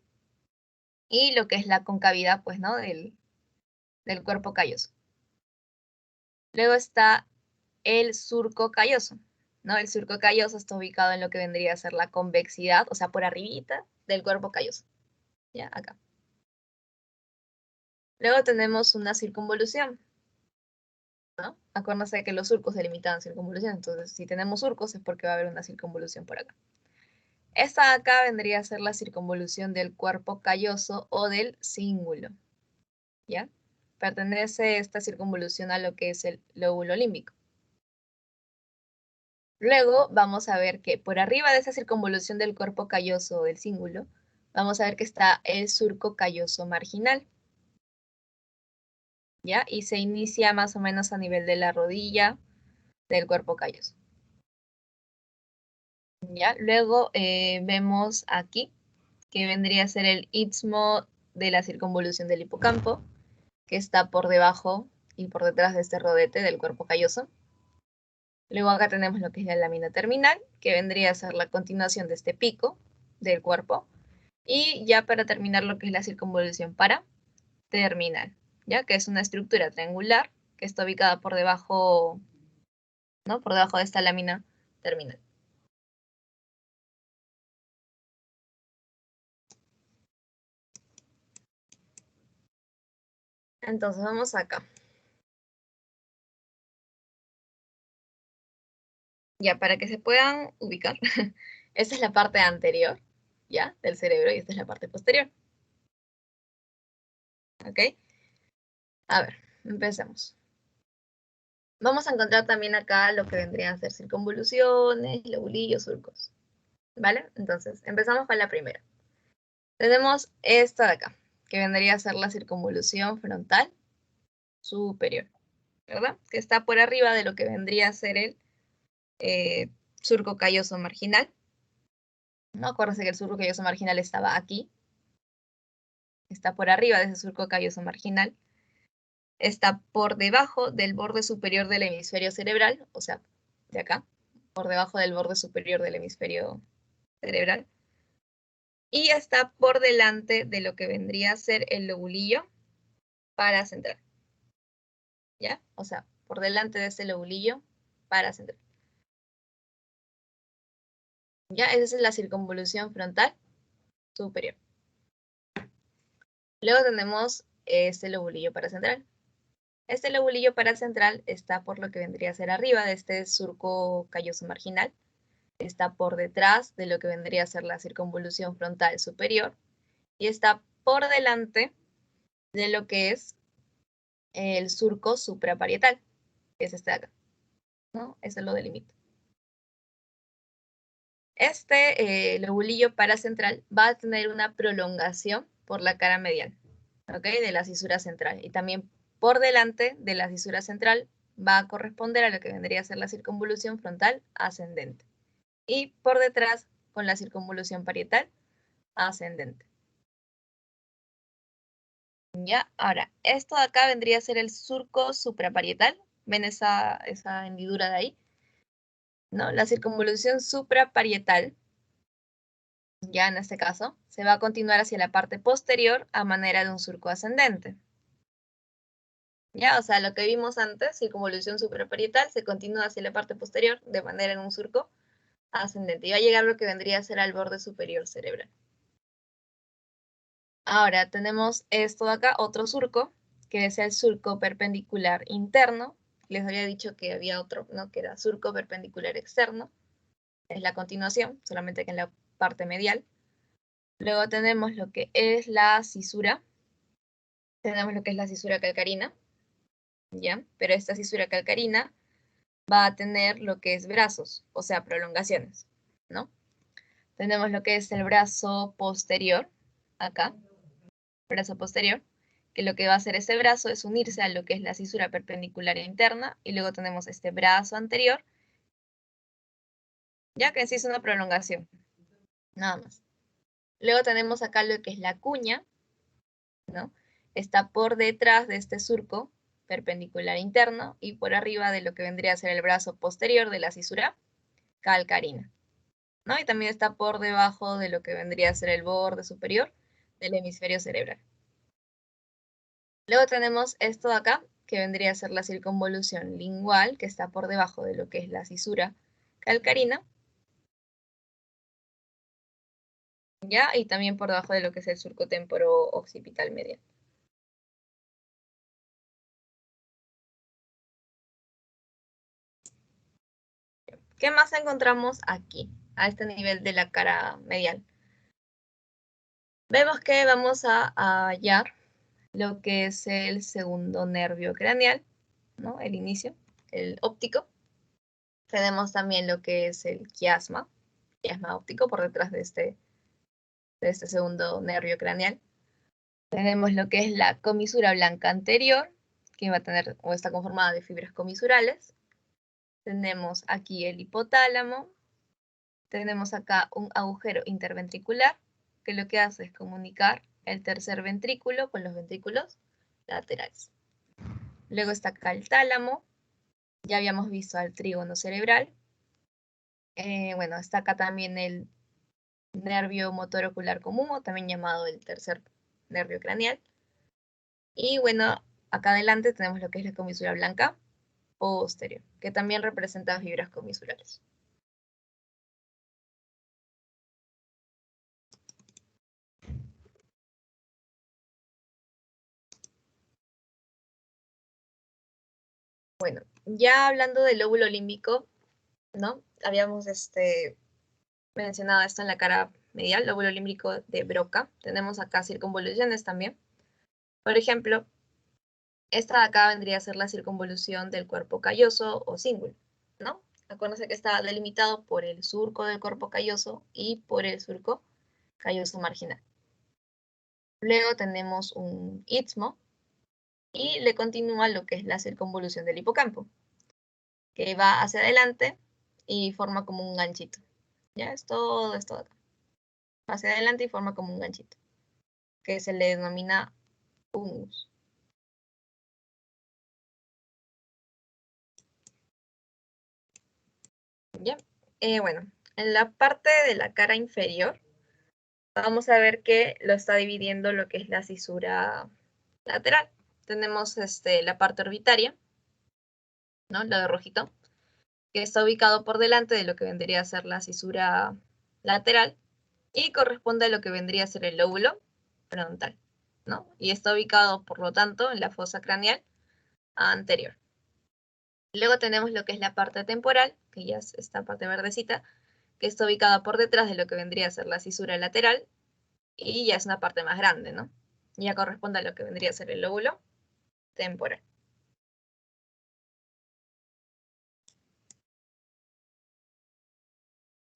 y lo que es la concavidad, pues, ¿no? Del cuerpo calloso. Luego está el surco calloso, ¿no? El surco calloso está ubicado en lo que vendría a ser la convexidad, o sea, por arribita del cuerpo calloso. Ya, acá. Luego tenemos una circunvolución, ¿no? Acuérdense que los surcos delimitan circunvolución, entonces si tenemos surcos es porque va a haber una circunvolución por acá. Esta de acá vendría a ser la circunvolución del cuerpo calloso o del cíngulo, ¿ya? Pertenece esta circunvolución a lo que es el lóbulo límbico. Luego vamos a ver que por arriba de esa circunvolución del cuerpo calloso o del cíngulo, vamos a ver que está el surco calloso marginal, ¿ya? Y se inicia más o menos a nivel de la rodilla del cuerpo calloso. ¿Ya? Luego vemos aquí que vendría a ser el istmo de la circunvolución del hipocampo, que está por debajo y por detrás de este rodete del cuerpo calloso. Luego acá tenemos lo que es la lámina terminal, que vendría a ser la continuación de este pico del cuerpo. Y ya para terminar lo que es la circunvolución paraterminal, ya que es una estructura triangular que está ubicada por debajo, ¿no? Por debajo de esta lámina terminal. Entonces vamos acá. Ya, para que se puedan ubicar, esta es la parte anterior, ¿ya? Del cerebro y esta es la parte posterior. ¿Ok? A ver, empecemos. Vamos a encontrar también acá lo que vendrían a ser circunvoluciones, lobulillos, surcos. ¿Vale? Entonces, empezamos con la primera. Tenemos esta de acá, que vendría a ser la circunvolución frontal superior, ¿verdad? Que está por arriba de lo que vendría a ser el surco calloso marginal. ¿No? Acuérdense que el surco calloso marginal estaba aquí. Está por arriba de ese surco calloso marginal. Está por debajo del borde superior del hemisferio cerebral, o sea, de acá, por debajo del borde superior del hemisferio cerebral. Y está por delante de lo que vendría a ser el lobulillo paracentral. ¿Ya? O sea, por delante de ese lobulillo paracentral. ¿Ya? Esa es la circunvolución frontal superior. Luego tenemos este lobulillo paracentral. Este lobulillo paracentral está por lo que vendría a ser arriba de este surco calloso marginal. Está por detrás de lo que vendría a ser la circunvolución frontal superior. Y está por delante de lo que es el surco supraparietal, que es este de acá, ¿no? Eso lo delimito. Este lobulillo paracentral va a tener una prolongación por la cara medial, ¿ok? De la cisura central. Y también por delante de la cisura central va a corresponder a lo que vendría a ser la circunvolución frontal ascendente. Y por detrás con la circunvolución parietal ascendente. Ya, ahora, esto de acá vendría a ser el surco supraparietal. ¿Ven esa hendidura de ahí? ¿No? La circunvolución supraparietal, ya en este caso, se va a continuar hacia la parte posterior a manera de un surco ascendente. Ya, o sea, lo que vimos antes, circunvolución supraparietal, se continúa hacia la parte posterior de manera en un surco ascendente. Y va a llegar lo que vendría a ser al borde superior cerebral. Ahora tenemos esto de acá, otro surco, que es el surco perpendicular interno. Les había dicho que había otro, ¿no? Que era surco perpendicular externo. Es la continuación, solamente que en la parte medial. Luego tenemos lo que es la cisura. Tenemos lo que es la cisura calcarina, ¿ya? Pero esta cisura calcarina va a tener lo que es brazos, o sea, prolongaciones, ¿no? Tenemos lo que es el brazo posterior, acá, brazo posterior, que lo que va a hacer ese brazo es unirse a lo que es la cisura perpendicular interna, y luego tenemos este brazo anterior, ya que en sí es una prolongación, nada más. Luego tenemos acá lo que es la cuña, ¿no? Está por detrás de este surco perpendicular interno y por arriba de lo que vendría a ser el brazo posterior de la cisura calcarina, ¿no? Y también está por debajo de lo que vendría a ser el borde superior del hemisferio cerebral. Luego tenemos esto de acá, que vendría a ser la circunvolución lingual, que está por debajo de lo que es la cisura calcarina, ¿ya? Y también por debajo de lo que es el surco temporo-occipital medial. ¿Qué más encontramos aquí, a este nivel de la cara medial? Vemos que vamos a hallar lo que es el segundo nervio craneal, ¿no? El inicio, el óptico. Tenemos también lo que es el quiasma óptico por detrás de este segundo nervio craneal. Tenemos lo que es la comisura blanca anterior, que va a tener o está conformada de fibras comisurales. Tenemos aquí el hipotálamo. Tenemos acá un agujero interventricular, que lo que hace es comunicar el tercer ventrículo con los ventrículos laterales. Luego está acá el tálamo. Ya habíamos visto al trígono cerebral. Bueno, está acá también el nervio motor ocular común, o también llamado el tercer nervio craneal. Y bueno, acá adelante tenemos lo que es la comisura blanca posterior, que también representa fibras comisurales. Bueno, ya hablando del lóbulo límbico, ¿no? Habíamos mencionado esto en la cara medial, lóbulo límbico de Broca. Tenemos acá circunvoluciones también. Por ejemplo, esta de acá vendría a ser la circunvolución del cuerpo calloso o cíngulo, ¿no? Acuérdense que está delimitado por el surco del cuerpo calloso y por el surco calloso marginal. Luego tenemos un istmo y le continúa lo que es la circunvolución del hipocampo, que va hacia adelante y forma como un ganchito. Ya es todo esto de acá. Hacia adelante y forma como un ganchito, que se le denomina hummus. ¿Ya? Bueno, en la parte de la cara inferior vamos a ver que lo está dividiendo lo que es la cisura lateral. Tenemos la parte orbitaria, ¿no? Lo de rojito, que está ubicado por delante de lo que vendría a ser la cisura lateral y corresponde a lo que vendría a ser el lóbulo frontal, ¿no? Y está ubicado, por lo tanto, en la fosa craneal anterior. Luego tenemos lo que es la parte temporal, que ya es esta parte verdecita, que está ubicada por detrás de lo que vendría a ser la cisura lateral, y ya es una parte más grande, ¿no? Ya corresponde a lo que vendría a ser el lóbulo temporal.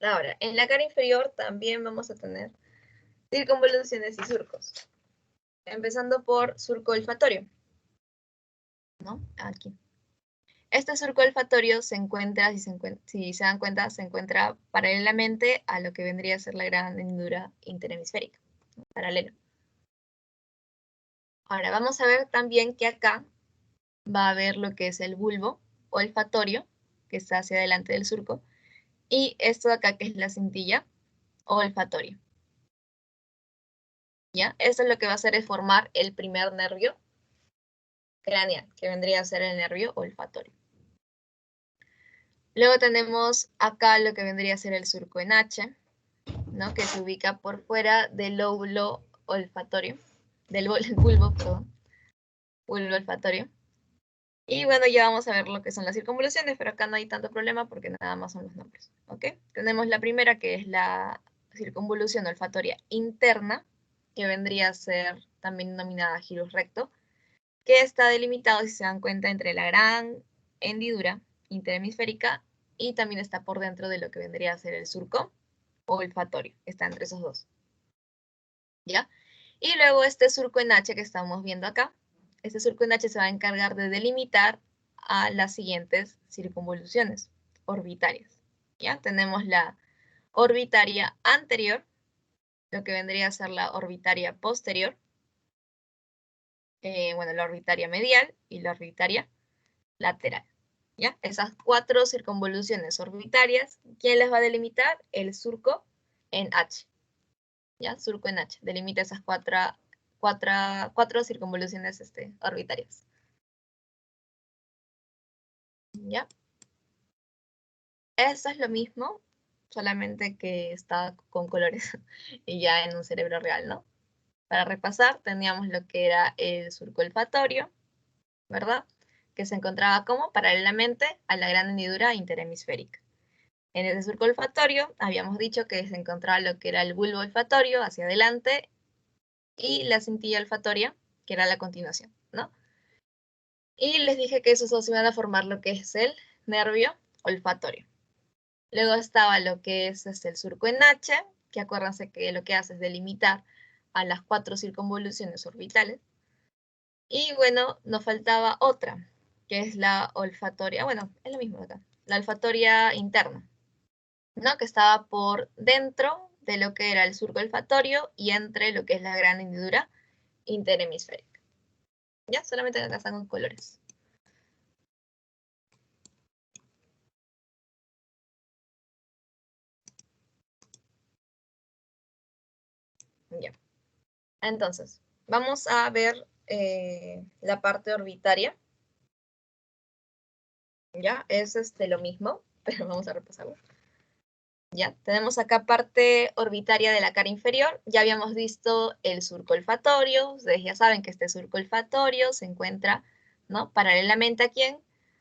Ahora, en la cara inferior también vamos a tener circunvoluciones y surcos. Empezando por surco olfatorio, ¿no? Aquí. Este surco olfatorio se encuentra, si se dan cuenta, se encuentra paralelamente a lo que vendría a ser la gran hendidura interhemisférica, ¿no? Paralelo. Ahora vamos a ver también que acá va a haber lo que es el bulbo olfatorio, que está hacia adelante del surco, y esto de acá que es la cintilla olfatoria. ¿Ya? Esto es lo que va a hacer es formar el primer nervio craneal, que vendría a ser el nervio olfatorio. Luego tenemos acá lo que vendría a ser el surco en H, ¿no? Que se ubica por fuera del lóbulo olfatorio, del bulbo, perdón, bulbo olfatorio. Y bueno, ya vamos a ver lo que son las circunvoluciones, pero acá no hay tanto problema porque nada más son los nombres, ¿ok? Tenemos la primera, que es la circunvolución olfatoria interna, que vendría a ser también denominada gyrus recto, que está delimitado, si se dan cuenta, entre la gran hendidura interhemisférica y también está por dentro de lo que vendría a ser el surco olfatorio. Está entre esos dos. ¿Ya? Y luego este surco en H que estamos viendo acá. Este surco en H se va a encargar de delimitar a las siguientes circunvoluciones orbitarias. ¿Ya? Tenemos la orbitaria anterior, lo que vendría a ser la orbitaria posterior, bueno, la orbitaria medial y la orbitaria lateral. ¿Ya? Esas 4 circunvoluciones orbitarias, ¿quién las va a delimitar? El surco en H. ¿Ya? Surco en H. Delimita esas cuatro circunvoluciones orbitarias. ¿Ya? Eso es lo mismo, solamente que está con colores y ya en un cerebro real, ¿no? Para repasar, teníamos lo que era el surco olfatorio, ¿verdad? Que se encontraba como paralelamente a la gran hendidura interhemisférica. En ese surco olfatorio habíamos dicho que se encontraba lo que era el bulbo olfatorio hacia adelante y la cintilla olfatoria, que era la continuación, ¿no? Y les dije que esos dos iban a formar lo que es el nervio olfatorio. Luego estaba lo que es el surco en H, que acuérdense que lo que hace es delimitar a las 4 circunvoluciones orbitales. Y bueno, nos faltaba otra, que es la olfatoria, bueno, es lo mismo acá, la olfatoria interna, ¿no? Que estaba por dentro de lo que era el surco olfatorio y entre lo que es la gran hendidura interhemisférica. ¿Ya? Solamente acá están con colores. Ya. Entonces, vamos a ver la parte orbitaria. ¿Ya? Es lo mismo, pero vamos a repasarlo. Ya, tenemos acá parte orbitaria de la cara inferior. Ya habíamos visto el surco olfatorio. Ustedes ya saben que este surco olfatorio se encuentra, ¿no? Paralelamente a quién?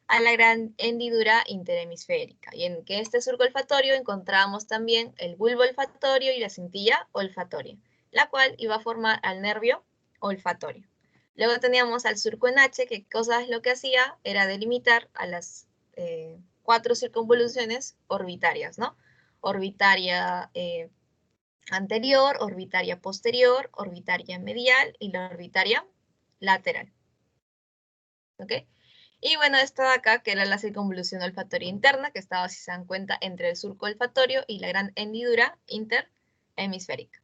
A la gran hendidura interhemisférica. Y en que este surco olfatorio encontramos también el bulbo olfatorio y la cintilla olfatoria, la cual iba a formar al nervio olfatorio. Luego teníamos al surco en H, que cosas lo que hacía era delimitar a las 4 circunvoluciones orbitarias, ¿no? Orbitaria anterior, orbitaria posterior, orbitaria medial y la orbitaria lateral. ¿Ok? Y bueno, esta de acá, que era la circunvolución olfatoria interna, que estaba, si se dan cuenta, entre el surco olfatorio y la gran hendidura interhemisférica.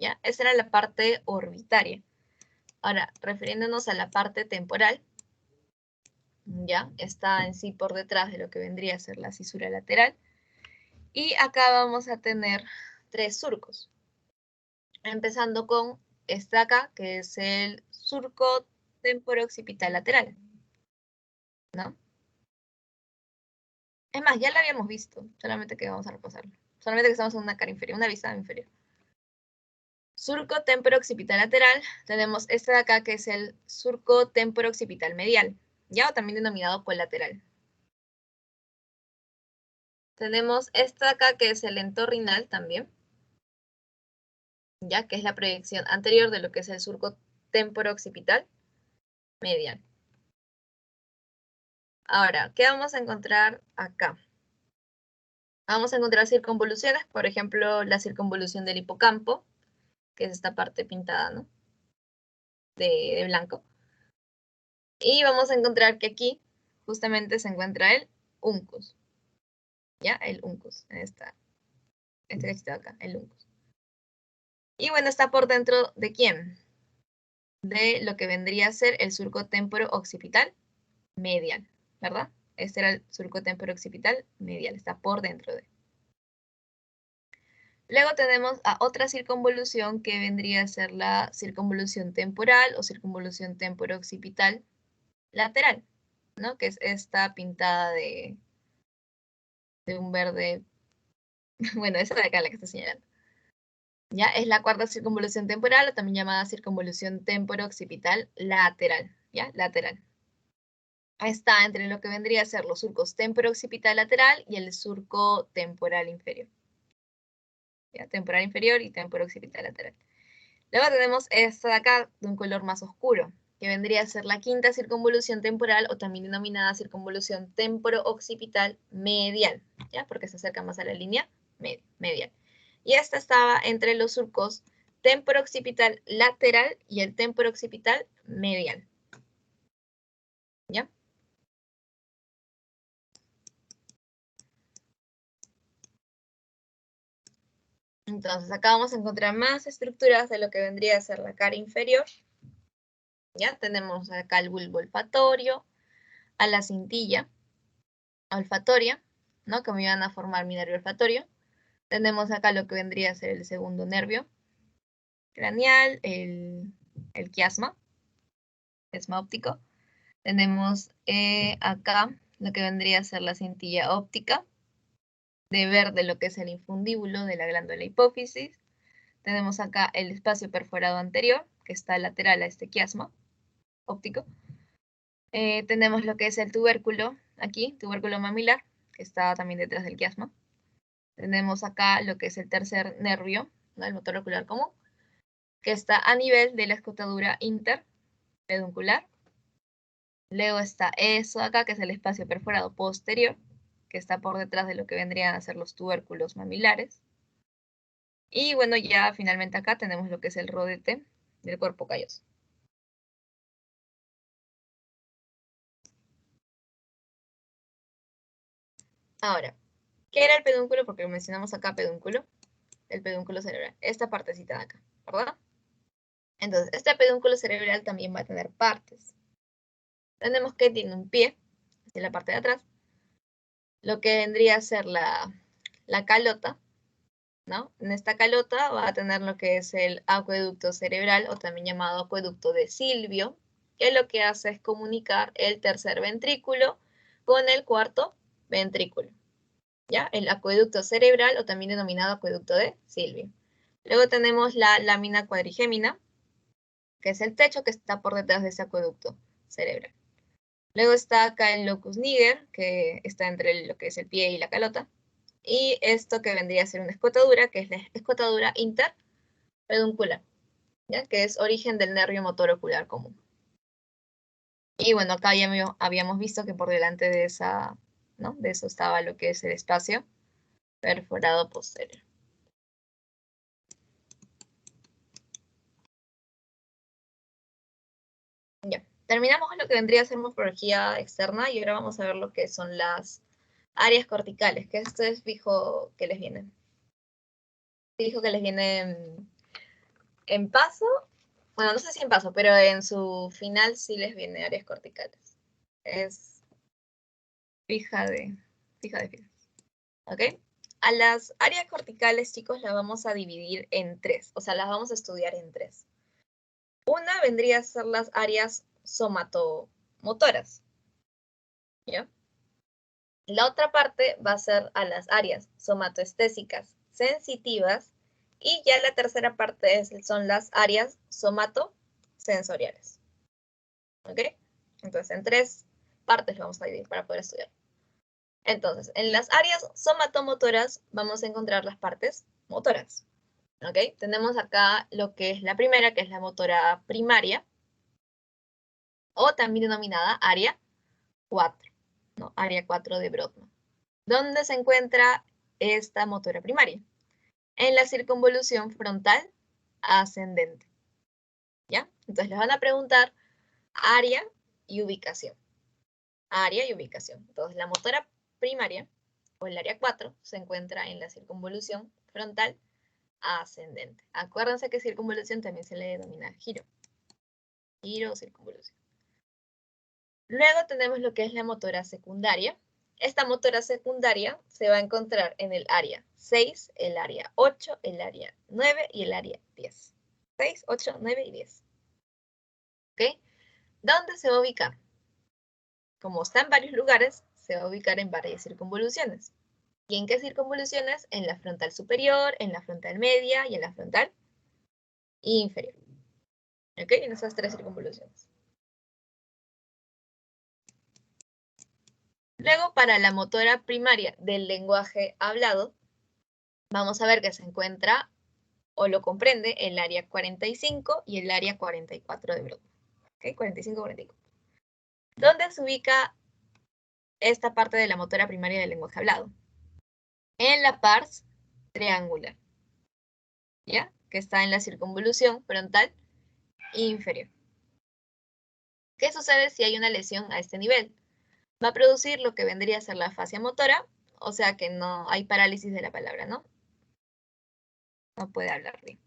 ¿Ya? Esa era la parte orbitaria. Ahora, refiriéndonos a la parte temporal, ¿ya? Está en sí por detrás de lo que vendría a ser la cisura lateral. Y acá vamos a tener 3 surcos. Empezando con este acá, que es el surco temporo-occipital lateral, ¿no? Es más, ya lo habíamos visto, solamente que vamos a repasarlo. Solamente que estamos en una cara inferior, una vista inferior. surco temporo-occipital lateral, tenemos este de acá que es el surco temporo-occipital medial, ya, o también denominado colateral. Tenemos este de acá que es el entorrinal también, ya, que es la proyección anterior de lo que es el surco temporo-occipital medial. Ahora, ¿qué vamos a encontrar acá? Vamos a encontrar circunvoluciones, por ejemplo, la circunvolución del hipocampo, que es esta parte pintada, ¿no? De blanco. Y vamos a encontrar que aquí justamente se encuentra el uncus. ¿Ya? El uncus. Este cachito de acá, el uncus. Y bueno, está por dentro ¿de quién? De lo que vendría a ser el surco temporo-occipital medial, ¿verdad? Este era el surco temporo-occipital medial, está por dentro de. Luego tenemos a otra circunvolución que vendría a ser la circunvolución temporal o circunvolución temporo-occipital lateral, ¿no? Que es esta pintada de un verde, bueno, esa de acá la que está señalando. Ya es la cuarta circunvolución temporal, o también llamada circunvolución temporo-occipital lateral, ¿ya? Lateral. Está entre lo que vendría a ser los surcos temporo-occipital lateral y el surco temporal inferior. ¿Ya? Temporal inferior y temporo-occipital lateral. Luego tenemos esta de acá, de un color más oscuro, que vendría a ser la quinta circunvolución temporal, o también denominada circunvolución temporo-occipital medial, ¿ya? Porque se acerca más a la línea medial. Y esta estaba entre los surcos temporo-occipital lateral y el temporo-occipital medial, ¿ya? Entonces, acá vamos a encontrar más estructuras de lo que vendría a ser la cara inferior. Ya tenemos acá el bulbo olfatorio, a la cintilla olfatoria, ¿no? Que me iban a formar mi nervio olfatorio. Tenemos acá lo que vendría a ser el segundo nervio craneal, el quiasma óptico. Tenemos acá lo que vendría a ser la cintilla óptica, de verde lo que es el infundíbulo de la glándula hipófisis. Tenemos acá el espacio perforado anterior, que está lateral a este quiasma óptico. Tenemos lo que es el tubérculo, aquí, tubérculo mamilar, que está también detrás del quiasma. Tenemos acá lo que es el tercer nervio, ¿no? El motor ocular común, que está a nivel de la escotadura interpeduncular. Luego está eso acá, que es el espacio perforado posterior, que está por detrás de lo que vendrían a ser los tubérculos mamilares. Y bueno, ya finalmente acá tenemos lo que es el rodete del cuerpo calloso. Ahora, ¿qué era el pedúnculo? Porque lo mencionamos acá, pedúnculo. El pedúnculo cerebral, esta partecita de acá, ¿verdad? Entonces, este pedúnculo cerebral también va a tener partes. Tenemos que tiene un pie, hacia la parte de atrás, lo que vendría a ser la calota, ¿no? En esta calota va a tener lo que es el acueducto cerebral, o también llamado acueducto de Silvio, que lo que hace es comunicar el tercer ventrículo con el cuarto ventrículo, ¿ya? El acueducto cerebral, o también denominado acueducto de Silvio. Luego tenemos la lámina cuadrigémina, que es el techo que está por detrás de ese acueducto cerebral. Luego está acá el locus niger, que está entre lo que es el pie y la calota. Y esto que vendría a ser una escotadura, que es la escotadura interpeduncular, ¿ya? Que es origen del nervio motor ocular común. Y bueno, acá ya habíamos visto que por delante de esa, ¿no? De eso estaba lo que es el espacio perforado posterior. Ya, terminamos con lo que vendría a ser morfología externa, y ahora vamos a ver lo que son las áreas corticales, que esto es fijo que les vienen. Fijo que les vienen en paso. Bueno, no sé si en paso, pero en su final sí les viene áreas corticales. Es fija de fijas. ¿Ok? A las áreas corticales, chicos, las vamos a dividir en tres. O sea, las vamos a estudiar en tres. Una vendría a ser las áreas somatomotoras, ¿ya? La otra parte va a ser a las áreas somatoestésicas sensitivas, Y ya la tercera parte son las áreas somatosensoriales. ¿Ok? Entonces, en 3 partes lo vamos a dividir para poder estudiar. Entonces, en las áreas somatomotoras vamos a encontrar las partes motoras. ¿Ok? Tenemos acá lo que es la primera, que es la motora primaria, o también denominada área 4, ¿no? Área 4 de Brodmann. ¿Dónde se encuentra esta motora primaria? En la circunvolución frontal ascendente. ¿Ya? Entonces les van a preguntar área y ubicación. Área y ubicación. Entonces la motora primaria, o el área 4, se encuentra en la circunvolución frontal ascendente. Acuérdense que circunvolución también se le denomina giro. Giro o circunvolución. Luego tenemos lo que es la motora secundaria. Esta motora secundaria se va a encontrar en el área 6, el área 8, el área 9 y el área 10. 6, 8, 9 y 10. ¿Ok? ¿Dónde se va a ubicar? Como está en varios lugares, se va a ubicar en varias circunvoluciones. ¿Y en qué circunvoluciones? En la frontal superior, en la frontal media y en la frontal inferior. ¿Ok? En esas 3 circunvoluciones. Luego, para la motora primaria del lenguaje hablado, vamos a ver que se encuentra o lo comprende el área 45 y el área 44 de Brodmann. ¿Ok? 45-44. ¿Dónde se ubica esta parte de la motora primaria del lenguaje hablado? En la pars triangular, ¿ya? Que está en la circunvolución frontal inferior. ¿Qué sucede si hay una lesión a este nivel? Va a producir lo que vendría a ser la afasia motora, o sea que no hay parálisis de la palabra, ¿no? No puede hablar bien.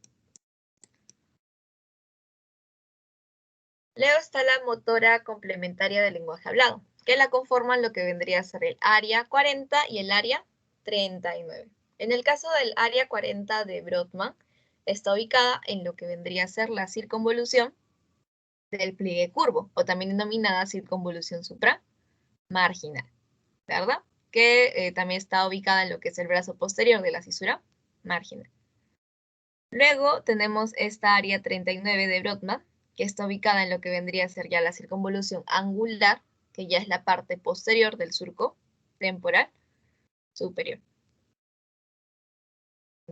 Luego está la motora complementaria del lenguaje hablado, que la conforman lo que vendría a ser el área 40 y el área 39. En el caso del área 40 de Brodmann, está ubicada en lo que vendría a ser la circunvolución del pliegue curvo, o también denominada circunvolución supramarginal, ¿verdad? Que también está ubicada en lo que es el brazo posterior de la cisura marginal. Luego tenemos esta área 39 de Brodmann, que está ubicada en lo que vendría a ser ya la circunvolución angular, que ya es la parte posterior del surco temporal superior.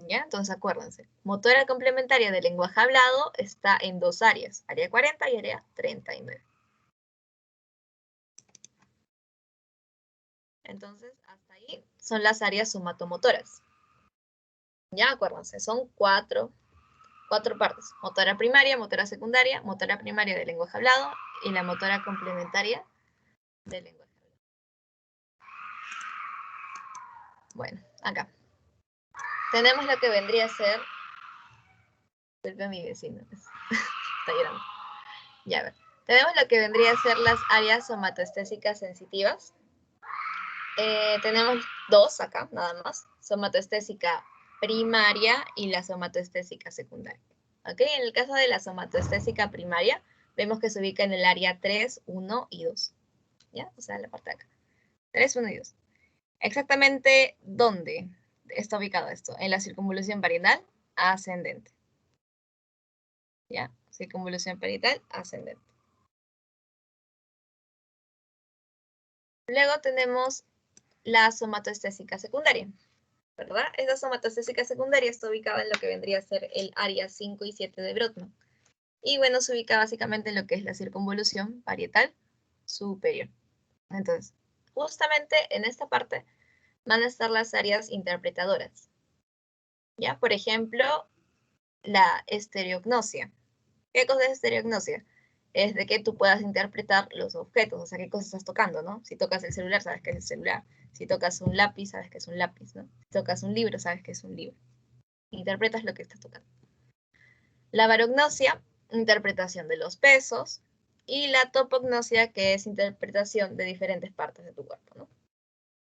¿Ya? Entonces acuérdense, motora complementaria del lenguaje hablado está en 2 áreas, área 40 y área 39. Entonces, hasta ahí son las áreas somatomotoras. Ya acuérdense, son 4 partes. Motora primaria, motora secundaria, motora primaria del lenguaje hablado y la motora complementaria del lenguaje hablado. Bueno, acá. Tenemos lo que vendría a ser... Disculpe a mi vecino, está llorando. Ya, a ver. Tenemos lo que vendría a ser las áreas somatoestésicas sensitivas. Tenemos 2 acá, nada más. Somatoestésica primaria y la somatoestésica secundaria. ¿Ok? En el caso de la somatoestésica primaria, vemos que se ubica en el área 3, 1 y 2. ¿Ya? O sea, en la parte de acá. 3, 1 y 2. Exactamente, ¿dónde está ubicado esto? En la circunvolución parietal ascendente. ¿Ya? Circunvolución parietal ascendente. Luego tenemos la somatoestésica secundaria, ¿verdad? Esta somatoestésica secundaria está ubicada en lo que vendría a ser el área 5 y 7 de Brodmann. Y bueno, se ubica básicamente en lo que es la circunvolución parietal superior. Entonces, justamente en esta parte van a estar las áreas interpretadoras. ¿Ya? Por ejemplo, la estereognosia. ¿Qué cosa es estereognosia? Es de que tú puedas interpretar los objetos, o sea, qué cosas estás tocando, ¿no? Si tocas el celular, sabes que es el celular. Si tocas un lápiz, sabes que es un lápiz, ¿no? Si tocas un libro, sabes que es un libro. Interpretas lo que estás tocando. La barognosia, interpretación de los pesos. Y la topognosia, que es interpretación de diferentes partes de tu cuerpo, ¿no?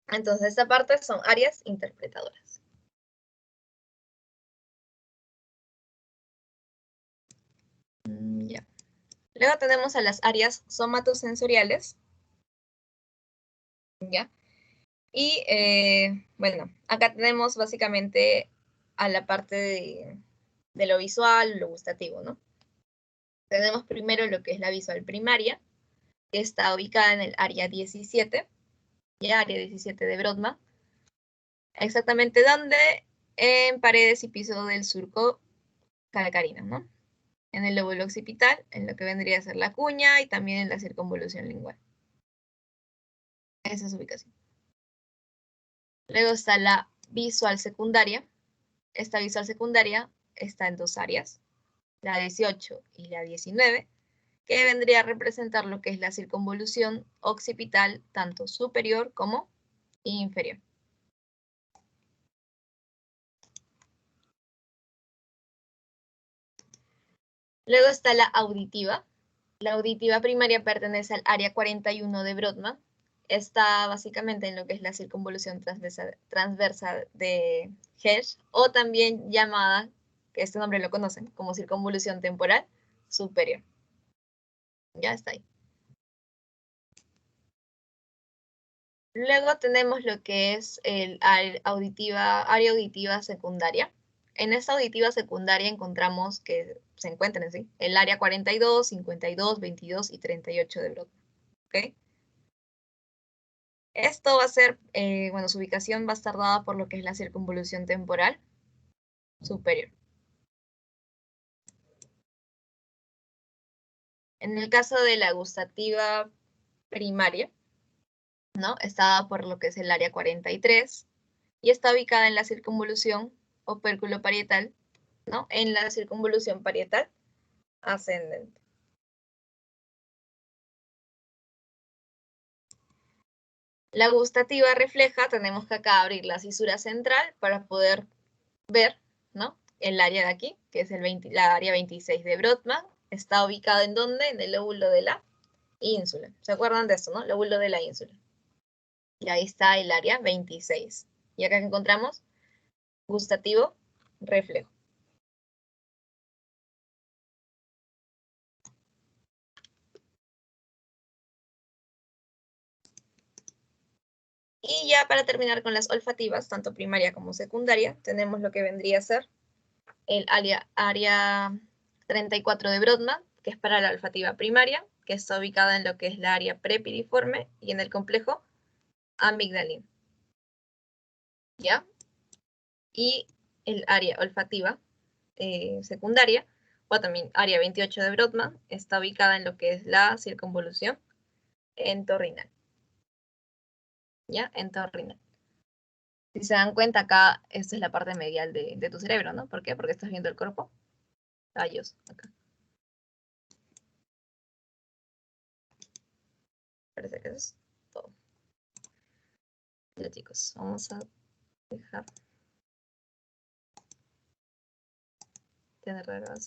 Entonces, esta parte son áreas interpretadoras. Ya. Luego tenemos a las áreas somatosensoriales. ¿Ya? Y bueno, acá tenemos básicamente a la parte de lo visual, lo gustativo, ¿no? Tenemos primero lo que es la visual primaria, que está ubicada en el área 17, ya área 17 de Brodmann. Exactamente dónde, en paredes y piso del surco calcarino, ¿no? En el lóbulo occipital, en lo que vendría a ser la cuña y también en la circunvolución lingual. Esa es su ubicación. Luego está la visual secundaria. Esta visual secundaria está en dos áreas, la 18 y la 19, que vendría a representar lo que es la circunvolución occipital, tanto superior como inferior. Luego está la auditiva. La auditiva primaria pertenece al área 41 de Brodmann. Está básicamente en lo que es la circunvolución transversa de Hirsch, o también llamada, que este nombre lo conocen, como circunvolución temporal superior. Ya está ahí. Luego tenemos lo que es el área auditiva secundaria. En esta auditiva secundaria encontramos que se encuentran en sí el área 42, 52, 22 y 38 de Brodmann. ¿Okay? Esto va a ser, bueno, su ubicación va a estar dada por lo que es la circunvolución temporal superior. En el caso de la gustativa primaria, ¿no? Está dada por lo que es el área 43 y está ubicada en la circunvolución opérculo parietal, ¿no? En la circunvolución parietal ascendente. La gustativa refleja, tenemos que acá abrir la cisura central para poder ver, ¿no? El área de aquí, que es la área 26 de Brodmann, está ubicada en ¿dónde? En el lóbulo de la ínsula. ¿Se acuerdan de eso, no? Lóbulo de la ínsula. Y ahí está el área 26. Y acá encontramos gustativo reflejo. Y ya para terminar con las olfativas, tanto primaria como secundaria, tenemos lo que vendría a ser el área 34 de Brodmann, que es para la olfativa primaria, que está ubicada en lo que es la área prepiriforme y en el complejo amigdalino. ¿Ya? Y el área olfativa secundaria, o también área 28 de Brodmann, está ubicada en lo que es la circunvolución entorrinal. ¿Ya? Entorrinal. Si se dan cuenta, acá esta es la parte medial de tu cerebro, ¿no? ¿Por qué? Porque estás viendo el cuerpo calloso acá. Parece que eso es todo. Ya, chicos, vamos a dejar tener la grabación.